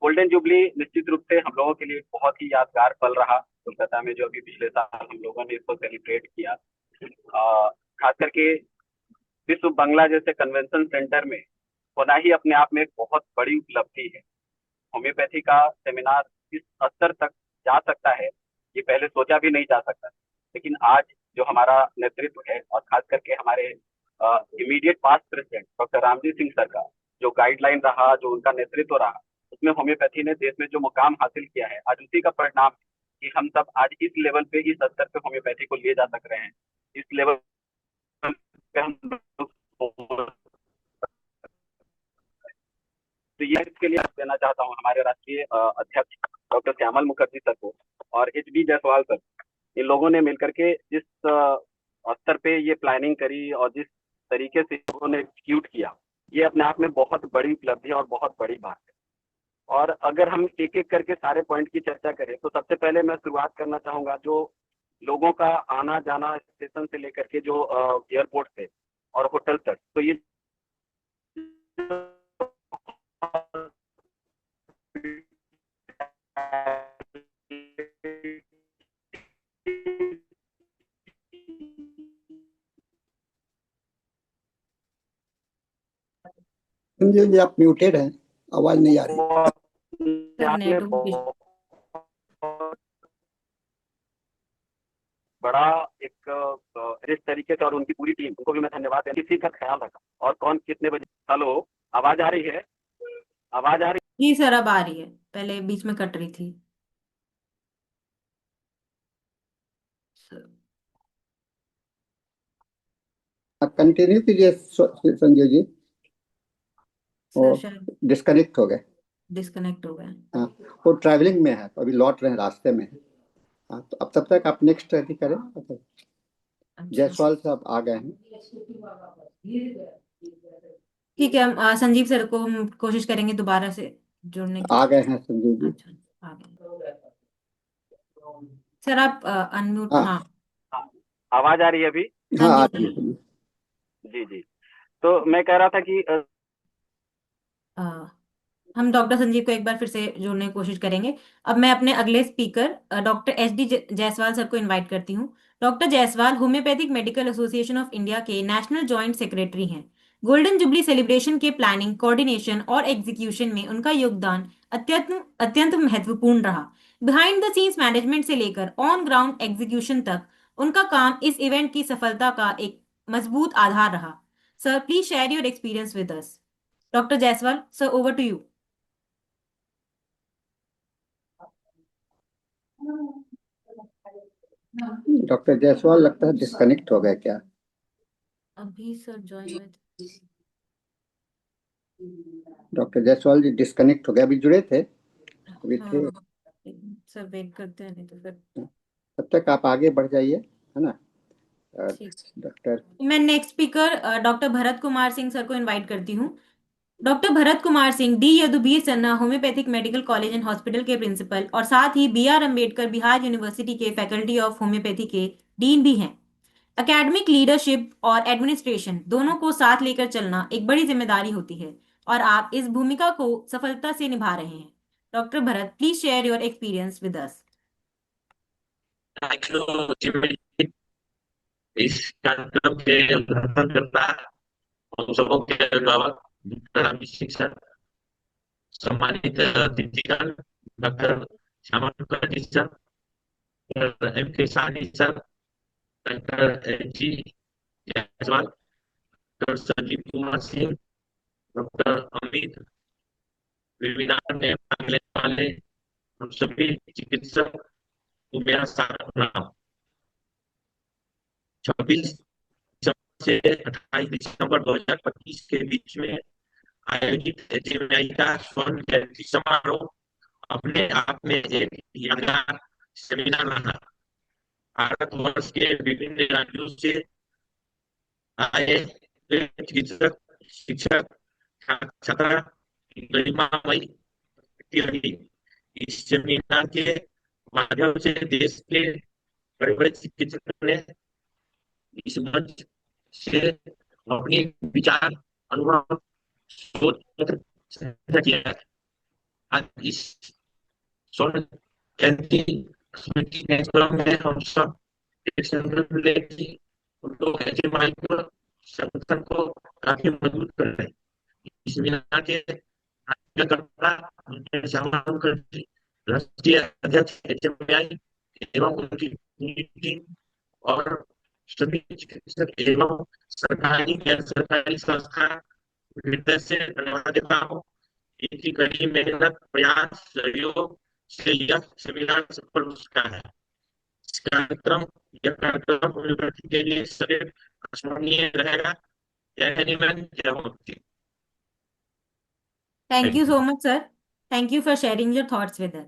गोल्डन जुबली निश्चित रूप से हम लोगों के लिए बहुत ही यादगार पल रहा कोलकाता में, जो अभी पिछले साल हम लोगों ने इसको सेलिब्रेट किया। खास करके विश्व बंगला जैसे कन्वेंशन सेंटर में होना ही अपने आप में एक बहुत बड़ी उपलब्धि है। होम्योपैथी का सेमिनार इस स्तर तक जा सकता है, ये पहले सोचा भी नहीं जा सकता। लेकिन आज जो हमारा नेतृत्व है, और खास करके हमारे immediate past president doctor Ramji Singh sir का जो गाइडलाइन रहा, जो उनका नेतृत्व रहा, उसमें होम्योपैथी ने देश में जो मुकाम हासिल किया है, आज उसी का परिणाम कि हम सब आज इस लेवल पे, इस स्तर पे होम्योपैथी को ले जा सक रहे हैं। इस लेवल पे हम तो ये इसके लिए देना चाहता हूँ हमारे राष्ट्रीय अध्यक्ष डॉक्टर श्यामल मुखर्जी सर को और HB जायसवाल सर। इन लोगों ने मिलकर के जिस स्तर पे ये प्लानिंग करी और जिस तरीके से लोगों ने एग्जीक्यूट किया, ये अपने आप में बहुत बड़ी उपलब्धि और बहुत बड़ी बात है। और अगर हम एक एक करके सारे पॉइंट की चर्चा करें, तो सबसे पहले मैं शुरुआत करना चाहूंगा जो लोगों का आना जाना स्टेशन से लेकर के जो एयरपोर्ट से और होटल तक, तो ये संजीव जी आप म्यूटेड हैं, आवाज नहीं आ रही। सर आपने नेटवर्क बहुत बड़ा एक इस तरीके से, और उनकी पूरी टीम, उनको भी मैं धन्यवाद देता हूं, किसी का ख्याल रखा और कौन कितने बजे। हेलो, आवाज आ रही है? आवाज आ रही जी सर, अब आ रही है, पहले बीच में कट रही थी सर। आप कंटिन्यू कीजिए संजीव जी। सर वो शायद डिस्कनेक्ट हो गए। डिस्कनेक्ट हो गया। हाँ, वो ट्रैवलिंग में है, अभी लौट रहे हैं, रास्ते में है। हाँ, तो अब तब तक आप नेक्स्ट रेडी करें। अच्छा जायसवाल साहब आ गए हैं। ठीक है, हम संजीव सर को हम कोशिश करेंगे दोबारा से जुड़ने की। आ गए हैं संजीव जी। अच्छा, आ गए सर, आप अनम्यूट। हाँ हाँ। है? आवाज आ रही है अभी? हाँ हाँ, जी आ सर। रही है संजीव। जी जी। तो मैं कह रहा था कि अ, हम डॉक्टर संजीव को एक बार फिर से जोड़ने की कोशिश करेंगे। अब मैं अपने अगले speaker doctor S D Jaiswal sir को इनवाइट करती हूँ। Doctor Jaiswal homeopathic medical association of India के नेशनल जॉइंट सेक्रेटरी हैं। गोल्डन जुबली सेलिब्रेशन के प्लानिंग, कोऑर्डिनेशन और एग्जीक्यूशन में उनका योगदान अत्यंत अत्यंत महत्वपूर्ण रहा। बिहाइंड द सीन्स मैनेजमेंट से लेकर ऑन ग्राउंड एग्जीक्यूशन तक उनका काम इस इवेंट की सफलता का एक मजबूत आधार रहा। Sir, please share your experience with us. Doctor Jaiswal sir, over to you. Doctor Jaiswal लगता है डिस्कनेक्ट हो गए क्या? अभी सर ज्वाइन हुए थे। डॉक्टर जायसवाल जी डिस्कनेक्ट हो गए, अभी जुड़े थे, अभी थे। हाँ सर, वेट करते हैं नहीं तो फिर। तब तक आप आगे बढ़ जाइए, है ना। ठीक। डॉक्टर मैं next speaker doctor Bharat Kumar Singh sir को इनवाइट करती हूँ। Doctor Bharat Kumar Singh D Yadubir Sinha homoeopathic medical college and hospital के प्रिंसिपल और साथ ही B R Ambedkar Bihar university के फैकल्टी ऑफ होम्योपैथी के डीन भी हैं। एकेडमिक लीडरशिप और एडमिनिस्ट्रेशन दोनों को साथ लेकर चलना एक बड़ी जिम्मेदारी होती है, और आप इस भूमिका को सफलता से निभा रहे हैं। Doctor Bharat, please share your experience with us. Thank you. इस कार्यक्रम के उद्घाटन करना हम सबों के अभिभावक डॉक्टर अभिषेक सर, सम्मानित अतिथिगण doctor Shyama Mukherjee sir, doctor M K Sani sir, doctor H G Jaiswal, doctor Sanjeev Kumar Singh, doctor Amit, webinar में भाग लेने वाले हम सभी चिकित्सक को मेरा सादर प्रणाम। 26 से 28 दिसंबर 2025 के बीच में आयोजित एचएमआई का स्वर्ण जयंती समारोह अपने आप में एक यादगार सेमिनार रहा। भारतवर्ष के विभिन्न राज्यों से आए चिकित्सक, शिक्षक, छात्र गरिमामयी रही। इस सेमिनार के माध्यम से देश के बड़े बड़े चिकित्सकों ने इस मंच से अपने विचार, अनुभव, सोच साझा किया है। आज इस स्वर्ण जयंती स्मृति कार्यक्रम में हम सब एक संकल्प ले कि हम लोग ऐसे माइक्रो संगठन को काफी मजबूत कर रहे हैं। इस सेमिनार के कार्यकर्ता राष्ट्रीय अध्यक्ष एचएमआई एवं उनकी पूरी टीम और सभी चिकित्सक एवं सरकारी गैर सरकारी संस्था हृदय से धन्यवाद देता हूँ। इनकी कड़ी मेहनत, प्रयास, सहयोग से यह सेमिनार सफल हो सका है। यह कार्यक्रम होम्योपैथी के लिए सदैव स्मरणीय रहेगा। जय हनुमान, जय homeopathy. Thank you thank so you. Much sir. Thank you for sharing your thoughts with us.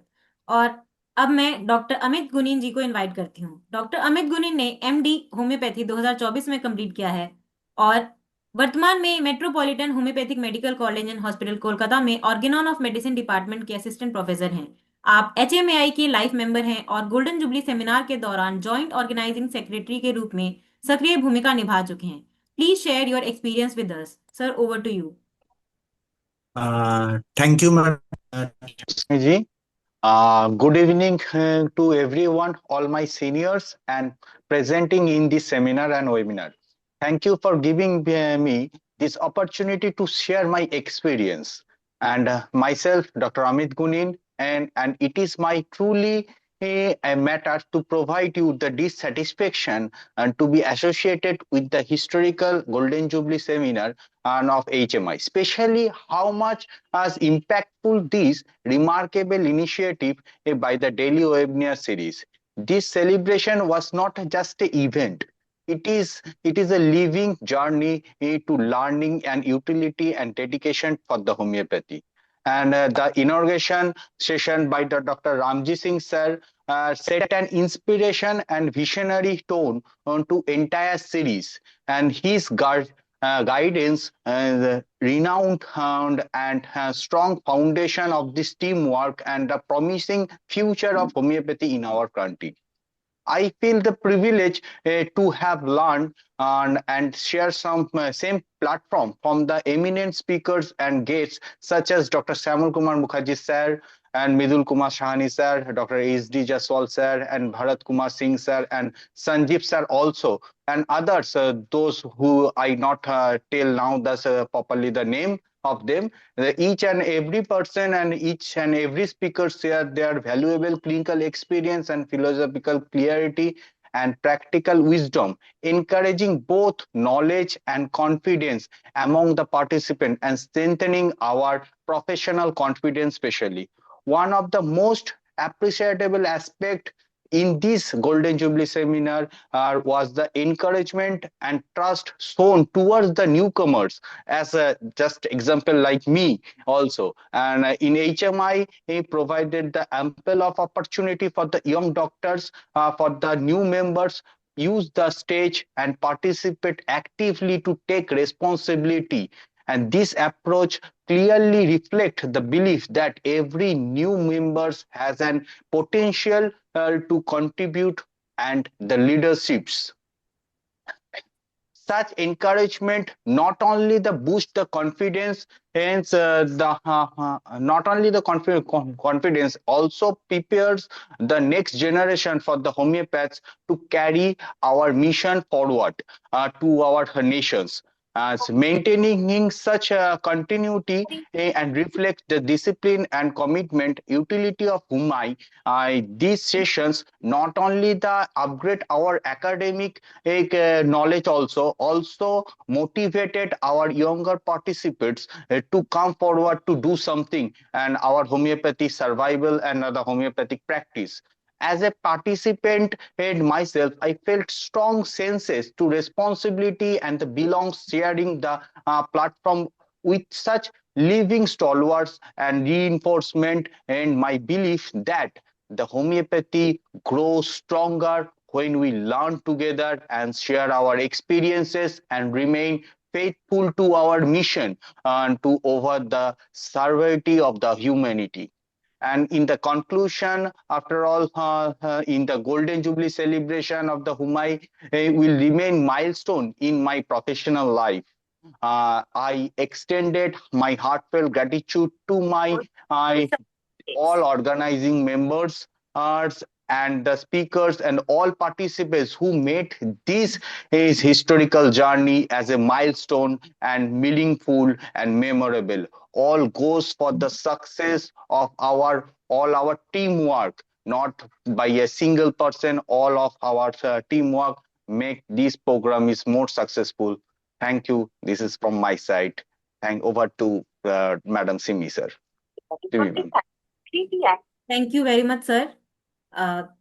और अब मैं डॉक्टर अमित गुनीन जी को इनवाइट करती हूँ। डॉक्टर अमित गुनीन ने एमडी होम्योपैथी 2024 में कंप्लीट किया है और वर्तमान में metropolitan homeopathic medical college and hospital Kolkata में ऑर्गेनॉन ऑफ मेडिसिन डिपार्टमेंट के असिस्टेंट प्रोफेसर हैं। आप एचएमएआई के लाइफ मेंबर हैं और गोल्डन जुबली सेमिनार के दौरान जॉइंट ऑर्गेनाइजिंग सेक्रेटरी के रूप में सक्रिय भूमिका निभा चुके हैं। Please share your experience with us. Sir, over to you. Thank you madam ji. Good evening to everyone, all my seniors and presenting in this seminar and webinar. Thank you for giving me this opportunity to share my experience. And myself, Dr. Amit Gunin, and it is my truly a matter to provide you the dissatisfaction and to be associated with the historical Golden Jubilee seminar and of HMI, especially how much as impactful this remarkable initiative by the Daily Webinar series. This celebration was not just an event. It is a living journey to learning and utility and dedication for the homeopathy. And the inauguration session by the Dr. Ramji Singh sir set an inspiration and visionary tone onto entire series, and his guidance, the renowned and strong foundation of this teamwork and the promising future of homeopathy in our country. I feel the privilege to have learned and share some same platform from the eminent speakers and guests such as Dr. Syamal Kumar Mukherjee sir and Midul Kumar Sahani sir, Dr. S.D. Jaswal sir and Bharat Kumar Singh sir and Sanjeev sir also, and others, those who I not tell now thus properly the name of them. Each and every person and each and every speaker share their valuable clinical experience and philosophical clarity and practical wisdom, encouraging both knowledge and confidence among the participants and strengthening our professional confidence especially. One of the most appreciable aspect in this Golden Jubilee seminar was the encouragement and trust shown towards the newcomers, as a just example like me also. And in HMI, he provided the ample of opportunity for the young doctors, for the new members, use the stage and participate actively to take responsibility. And this approach clearly reflects the belief that every new member has an potential to contribute and the leaderships. Such encouragement not only the boost the confidence, hence not only the confidence, also prepares the next generation for the homeopaths to carry our mission forward to our nations. As maintaining such a continuity and reflect the discipline and commitment utility of Humai, these sessions not only the upgrade our academic knowledge, also motivated our younger participants to come forward to do something and our homeopathy survival and the homeopathic practice. As a participant and myself, I felt strong senses to responsibility and the belongs sharing the platform with such living stalwarts and reinforcement and my belief that the homeopathy grows stronger when we learn together and share our experiences and remain faithful to our mission and to over the sovereignty of the humanity. And in the conclusion, after all, in the Golden Jubilee celebration of the Humai will remain milestone in my professional life. I extended my heartfelt gratitude to my all organizing members and the speakers and all participants who made this his historical journey as a milestone and meaningful and memorable. All goes for the success of our teamwork, not by a single person. All of our teamwork make this program is more successful. Thank you. This is from my side. Thank over to Madam Simi sir. Simi ma'am. Thank you very much, sir.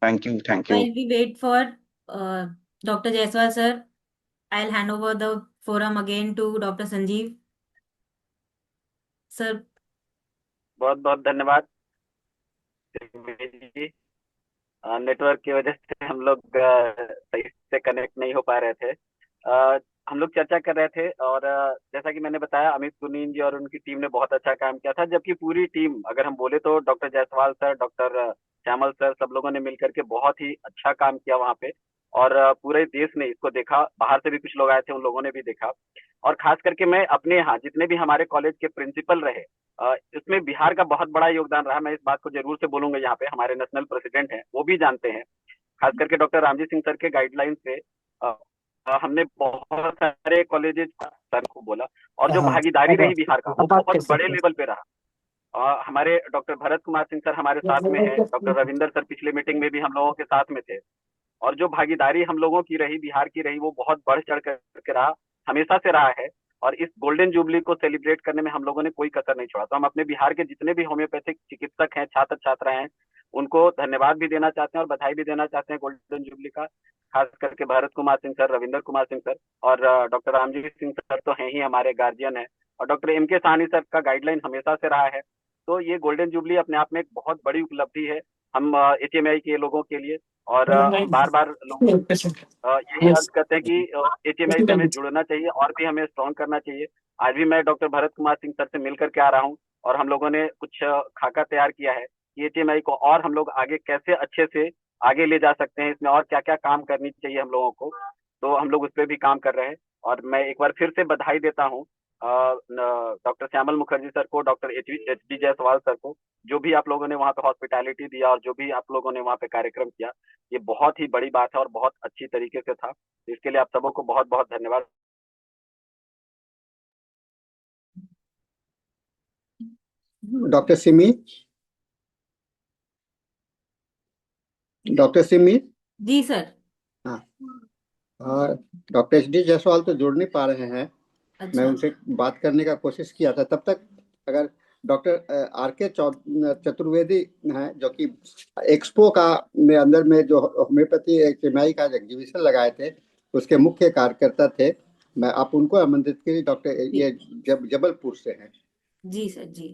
Thank you. While we wait for Dr. Jaiswal, sir, I'll hand over the forum again to Dr. Sanjeev. Sir. बहुत बहुत धन्यवाद network की वजह से हम लोग सही से कनेक्ट नहीं हो पा रहे थे। हम लोग चर्चा कर रहे थे और जैसा कि मैंने बताया अमित गुनीन जी और उनकी टीम ने बहुत अच्छा काम किया था, जबकि पूरी टीम अगर हम बोले तो doctor Jaiswal sir, doctor Shyamal sir, सब लोगों ने मिलकर के बहुत ही अच्छा काम किया वहाँ पे और पूरे देश ने इसको देखा, बाहर से भी कुछ लोग आए थे, उन लोगों ने भी देखा। और खास करके मैं अपने यहाँ जितने भी हमारे कॉलेज के प्रिंसिपल रहे, इसमें बिहार का बहुत बड़ा योगदान रहा। मैं इस बात को जरूर से बोलूंगा, यहाँ पे हमारे नेशनल प्रेसिडेंट हैं, वो भी जानते हैं। खास करके डॉक्टर रामजी सिंह सर के गाइडलाइन से हमने बहुत सारे कॉलेजेस सर को बोला, और जो हाँ, भागीदारी अब रही बिहार का, वो बात कर बहुत बड़े सकते लेवल पे रहा। हमारे डॉक्टर भरत कुमार सिंह सर हमारे साथ में हैं, डॉक्टर रविंदर सर पिछले मीटिंग में भी हम लोगों के साथ में थे, और जो भागीदारी हम लोगों की रही, बिहार की रही, वो बहुत बढ़ चढ़ करके रहा, हमेशा से रहा है। और इस गोल्डन जुबली को सेलिब्रेट करने में हम लोगों ने कोई कसर नहीं छोड़ा। तो हम अपने बिहार के जितने भी होम्योपैथिक चिकित्सक हैं, छात्र छात्रा हैं, उनको धन्यवाद भी देना चाहते हैं और बधाई भी देना चाहते हैं गोल्डन जुबली का। खास करके भारत कुमार सिंह सर, रविंदर कुमार सिंह सर और डॉक्टर रामजी सिंह सर तो हैं ही हमारे गार्जियन है, और डॉक्टर एम के साहनी सर का गाइडलाइन हमेशा से रहा है। तो ये गोल्डन जुबली अपने आप में एक बहुत बड़ी उपलब्धि है हम HMI के लोगों के लिए। और हम बार बार लोगों यही अर्ज करते हैं कि HMI से हमें जुड़ना चाहिए और भी हमें स्ट्रॉन्ग करना चाहिए। आज भी मैं डॉक्टर भरत कुमार सिंह सर से मिल करके आ रहा हूँ, और हम लोगों ने कुछ खाका तैयार किया है कि HMI को और हम लोग आगे कैसे अच्छे से आगे ले जा सकते हैं, इसमें और क्या क्या काम करनी चाहिए हम लोगों को। तो हम लोग उस पर भी काम कर रहे हैं। और मैं एक बार फिर से बधाई देता हूँ डॉक्टर श्यामल मुखर्जी सर को, डॉक्टर HD जायसवाल सर को, जो भी आप लोगों ने वहाँ पे हॉस्पिटैलिटी दिया और जो भी आप लोगों ने वहाँ पे कार्यक्रम किया, ये बहुत ही बड़ी बात है और बहुत अच्छी तरीके से था। इसके लिए आप सबों को बहुत बहुत धन्यवाद। Doctor Simi, doctor Simi. जी सर। हाँ, और डॉक्टर HD जायसवाल तो जुड़ नहीं पा रहे हैं। मैं अच्छा। उनसे बात करने का कोशिश किया था। तब तक अगर डॉक्टर RK चतुर्वेदी हैं, जो कि एक्सपो का में अंदर में जो होम्योपैथी HMI का एग्जीबिशन लगाए थे, उसके मुख्य कार्यकर्ता थे, मैं आप उनको आमंत्रित करिए। डॉक्टर ये जबलपुर से हैं। जी सर जी।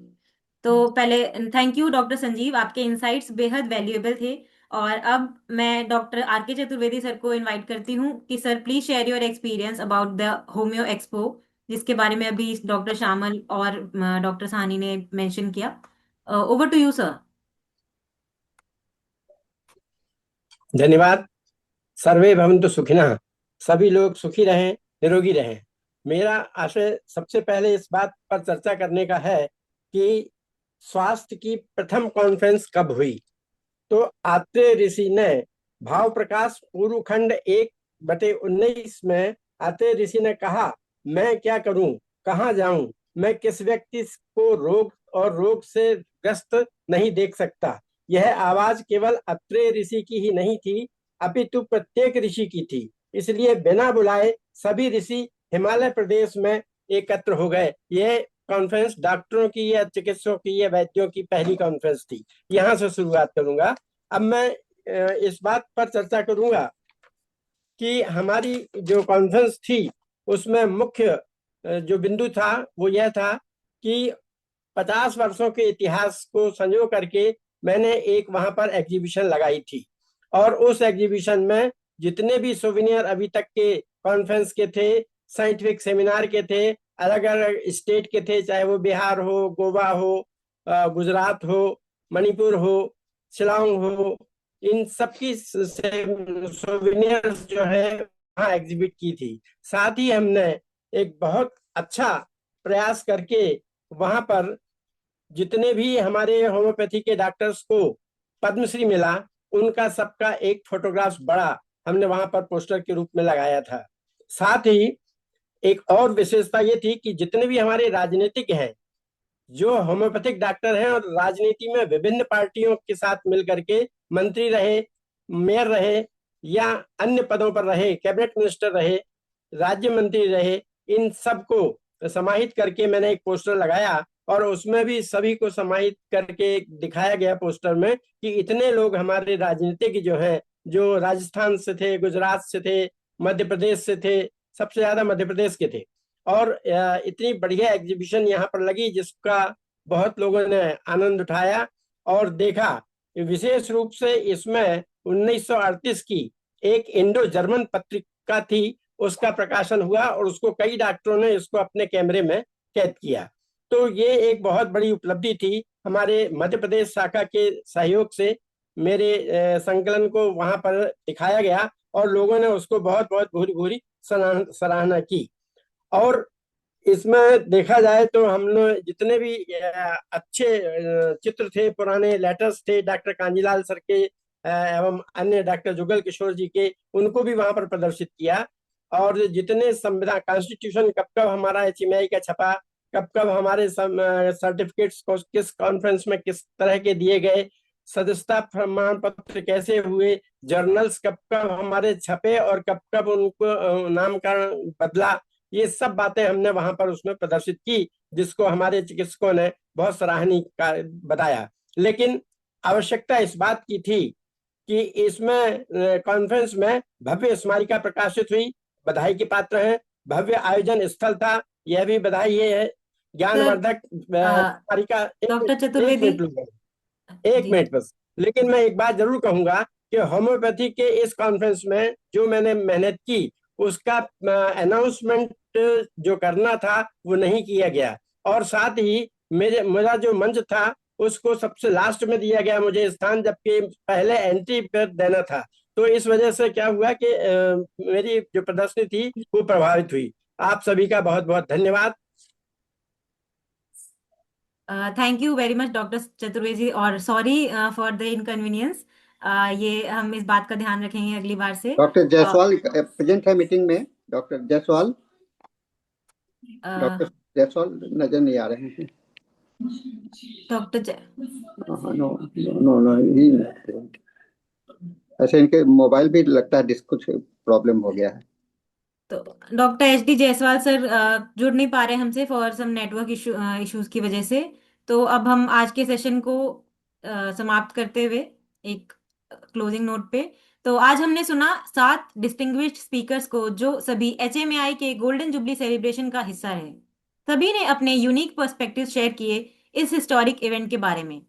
तो पहले थैंक यू डॉक्टर संजीव, आपके इनसाइट्स बेहद वैल्यूएबल थे। और अब मैं डॉक्टर RK चतुर्वेदी सर को इनवाइट करती हूँ कि sir please share your experience about the homeo expo, जिसके बारे में अभी डॉक्टर श्यामल और डॉक्टर साहनी ने मेंशन किया। Over to you sir. धन्यवाद। सर्वे भवन्तु सुखिनः। सभी लोग सुखी रहें, निरोगी रहें। मेरा आशय सबसे पहले इस बात पर चर्चा करने का है कि स्वास्थ्य की प्रथम कॉन्फ्रेंस कब हुई। तो आत्रेय ऋषि ने भाव प्रकाश पूर्व खंड 1/19 में आत्रेय ऋषि ने कहा, मैं क्या करूं, कहाँ जाऊं, मैं किस व्यक्ति को रोग और रोग से ग्रस्त नहीं देख सकता। यह आवाज केवल अत्रेय ऋषि की ही नहीं थी, अपितु प्रत्येक ऋषि की थी। इसलिए बिना बुलाए सभी ऋषि हिमालय प्रदेश में एकत्र हो गए। यह कॉन्फ्रेंस डॉक्टरों की या चिकित्सकों की या वैद्यों की पहली कॉन्फ्रेंस थी। यहाँ से शुरुआत करूंगा। अब मैं इस बात पर चर्चा करूंगा कि हमारी जो कॉन्फ्रेंस थी उसमें मुख्य जो बिंदु था वो यह था कि 50 वर्षों के इतिहास को संजो करके मैंने एक वहां पर एग्जीबिशन लगाई थी, और उस एग्जीबिशन में जितने भी सोविनियर अभी तक के कॉन्फ्रेंस के थे, साइंटिफिक सेमिनार के थे, अलग अलग स्टेट के थे, चाहे वो बिहार हो, गोवा हो, गुजरात हो, मणिपुर हो, शिलांग हो, इन सब की सोविनियर्स जो है वहाँ एग्जिबिट की थी। साथ ही हमने एक बहुत अच्छा प्रयास करके वहां पर जितने भी हमारे होम्योपैथी के डॉक्टर्स को पद्मश्री मिला, उनका सबका एक फोटोग्राफ बड़ा हमने वहां पर पोस्टर के रूप में लगाया था। साथ ही एक और विशेषता ये थी कि जितने भी हमारे राजनीतिक हैं, जो होम्योपैथिक डॉक्टर हैं और राजनीति में विभिन्न पार्टियों के साथ मिलकर के मंत्री रहे, मेयर रहे या अन्य पदों पर रहे, कैबिनेट मिनिस्टर रहे, राज्य मंत्री रहे, इन सबको समाहित करके मैंने एक पोस्टर लगाया, और उसमें भी सभी को समाहित करके दिखाया गया पोस्टर में कि इतने लोग हमारे राजनीतिक जो हैं, जो राजस्थान से थे, गुजरात से थे, मध्य प्रदेश से थे, सबसे ज्यादा मध्य प्रदेश के थे, और इतनी बढ़िया एग्जीबिशन यहाँ पर लगी जिसका बहुत लोगों ने आनंद उठाया और देखा। विशेष रूप से इसमें 1938 की एक इंडो जर्मन पत्रिका थी, उसका प्रकाशन हुआ और उसको कई डॉक्टरों ने इसको अपने कैमरे में कैद किया। तो ये एक बहुत बड़ी उपलब्धि थी। हमारे मध्य प्रदेश शाखा के सहयोग से मेरे संकलन को वहां पर दिखाया गया और लोगों ने उसको बहुत बहुत भूरी भूरी सराहना की। और इसमें देखा जाए तो हम लोग जितने भी अच्छे चित्र थे, पुराने लेटर्स थे डॉक्टर कांजीलाल सर के एवं अन्य डॉक्टर जुगल किशोर जी के, उनको भी वहां पर प्रदर्शित किया। और जितने संविधान कॉन्स्टिट्यूशन कब कब हमारा HMI का छपा, कब कब हमारे सर्टिफिकेट्स को किस कॉन्फ्रेंस में किस तरह के दिए गए, सदस्यता प्रमाण पत्र कैसे हुए, जर्नल्स कब कब हमारे छपे और कब कब उनको नामकरण बदला, ये सब बातें हमने वहां पर उसमें प्रदर्शित की, जिसको हमारे चिकित्सकों ने बहुत सराहनीय बताया। लेकिन आवश्यकता इस बात की थी कि इसमें कॉन्फ्रेंस में भव्य स्मारिका प्रकाशित हुई, बधाई के पात्र हैं। भव्य आयोजन स्थल था, यह भी बधाई है। ज्ञानवर्धक स्मारिका। डॉक्टर एक चतुर्वेदी मिनट लोग, एक जी मिनट बस। लेकिन मैं एक बात जरूर कहूंगा कि होम्योपैथी के इस कॉन्फ्रेंस में जो मैंने मेहनत की, उसका अनाउंसमेंट जो करना था वो नहीं किया गया, और साथ ही मेरा जो मंच था उसको सबसे लास्ट में दिया गया मुझे स्थान, जबकि पहले एंट्री पर देना था। तो इस वजह से क्या हुआ कि मेरी जो प्रदर्शनी थी वो प्रभावित हुई। आप सभी का बहुत बहुत धन्यवाद। Thank you very much doctor Chaturvedi, और सॉरी फॉर द इनकन्वीनियंस। ये हम इस बात का ध्यान रखेंगे अगली बार से। डॉक्टर जायसवाल प्रेजेंट है मीटिंग में। डॉक्टर जायसवाल डॉक्टर नजर नहीं आ रहे हैं। नो नो नो ही ऐसे इनके मोबाइल भी लगता है कुछ प्रॉब्लम हो गया है। तो डॉक्टर HD जायसवाल सर जुड़ नहीं पा रहे हमसे फॉर सम नेटवर्क इश्यूज की वजह से। तो अब हम आज के सेशन को समाप्त करते हुए एक क्लोजिंग नोट पे। तो आज हमने सुना 7 डिस्टिंग्विश्ड स्पीकर्स को जो सभी HMAI के गोल्डन जुबली सेलिब्रेशन का हिस्सा रहे। सभी ने अपने यूनिक पर्सपेक्टिव शेयर किए इस हिस्टोरिक इवेंट के बारे में।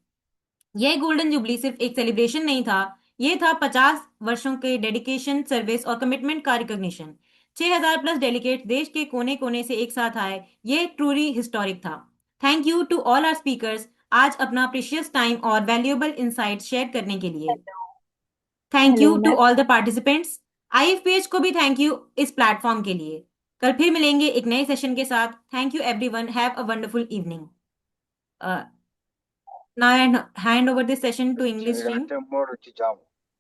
यह गोल्डन जुबली सिर्फ एक सेलिब्रेशन नहीं था, यह था 50 वर्षों के डेडिकेशन, सर्विस और कमिटमेंट का रिकॉग्निशन। 6000 प्लस डेलीगेट देश के कोने कोने से एक साथ आए, यह ट्रूली हिस्टोरिक था। Thank you to all our speakers आज अपना प्रीशियस टाइम और वैल्यूएबल इंसाइट शेयर करने के लिए। Thank you to all the participants. IFPH को भी थैंक यू इस प्लेटफॉर्म के लिए। कल फिर मिलेंगे एक नए सेशन के साथ। Thank you everyone, have a wonderful evening. Now I hand over this session to English team.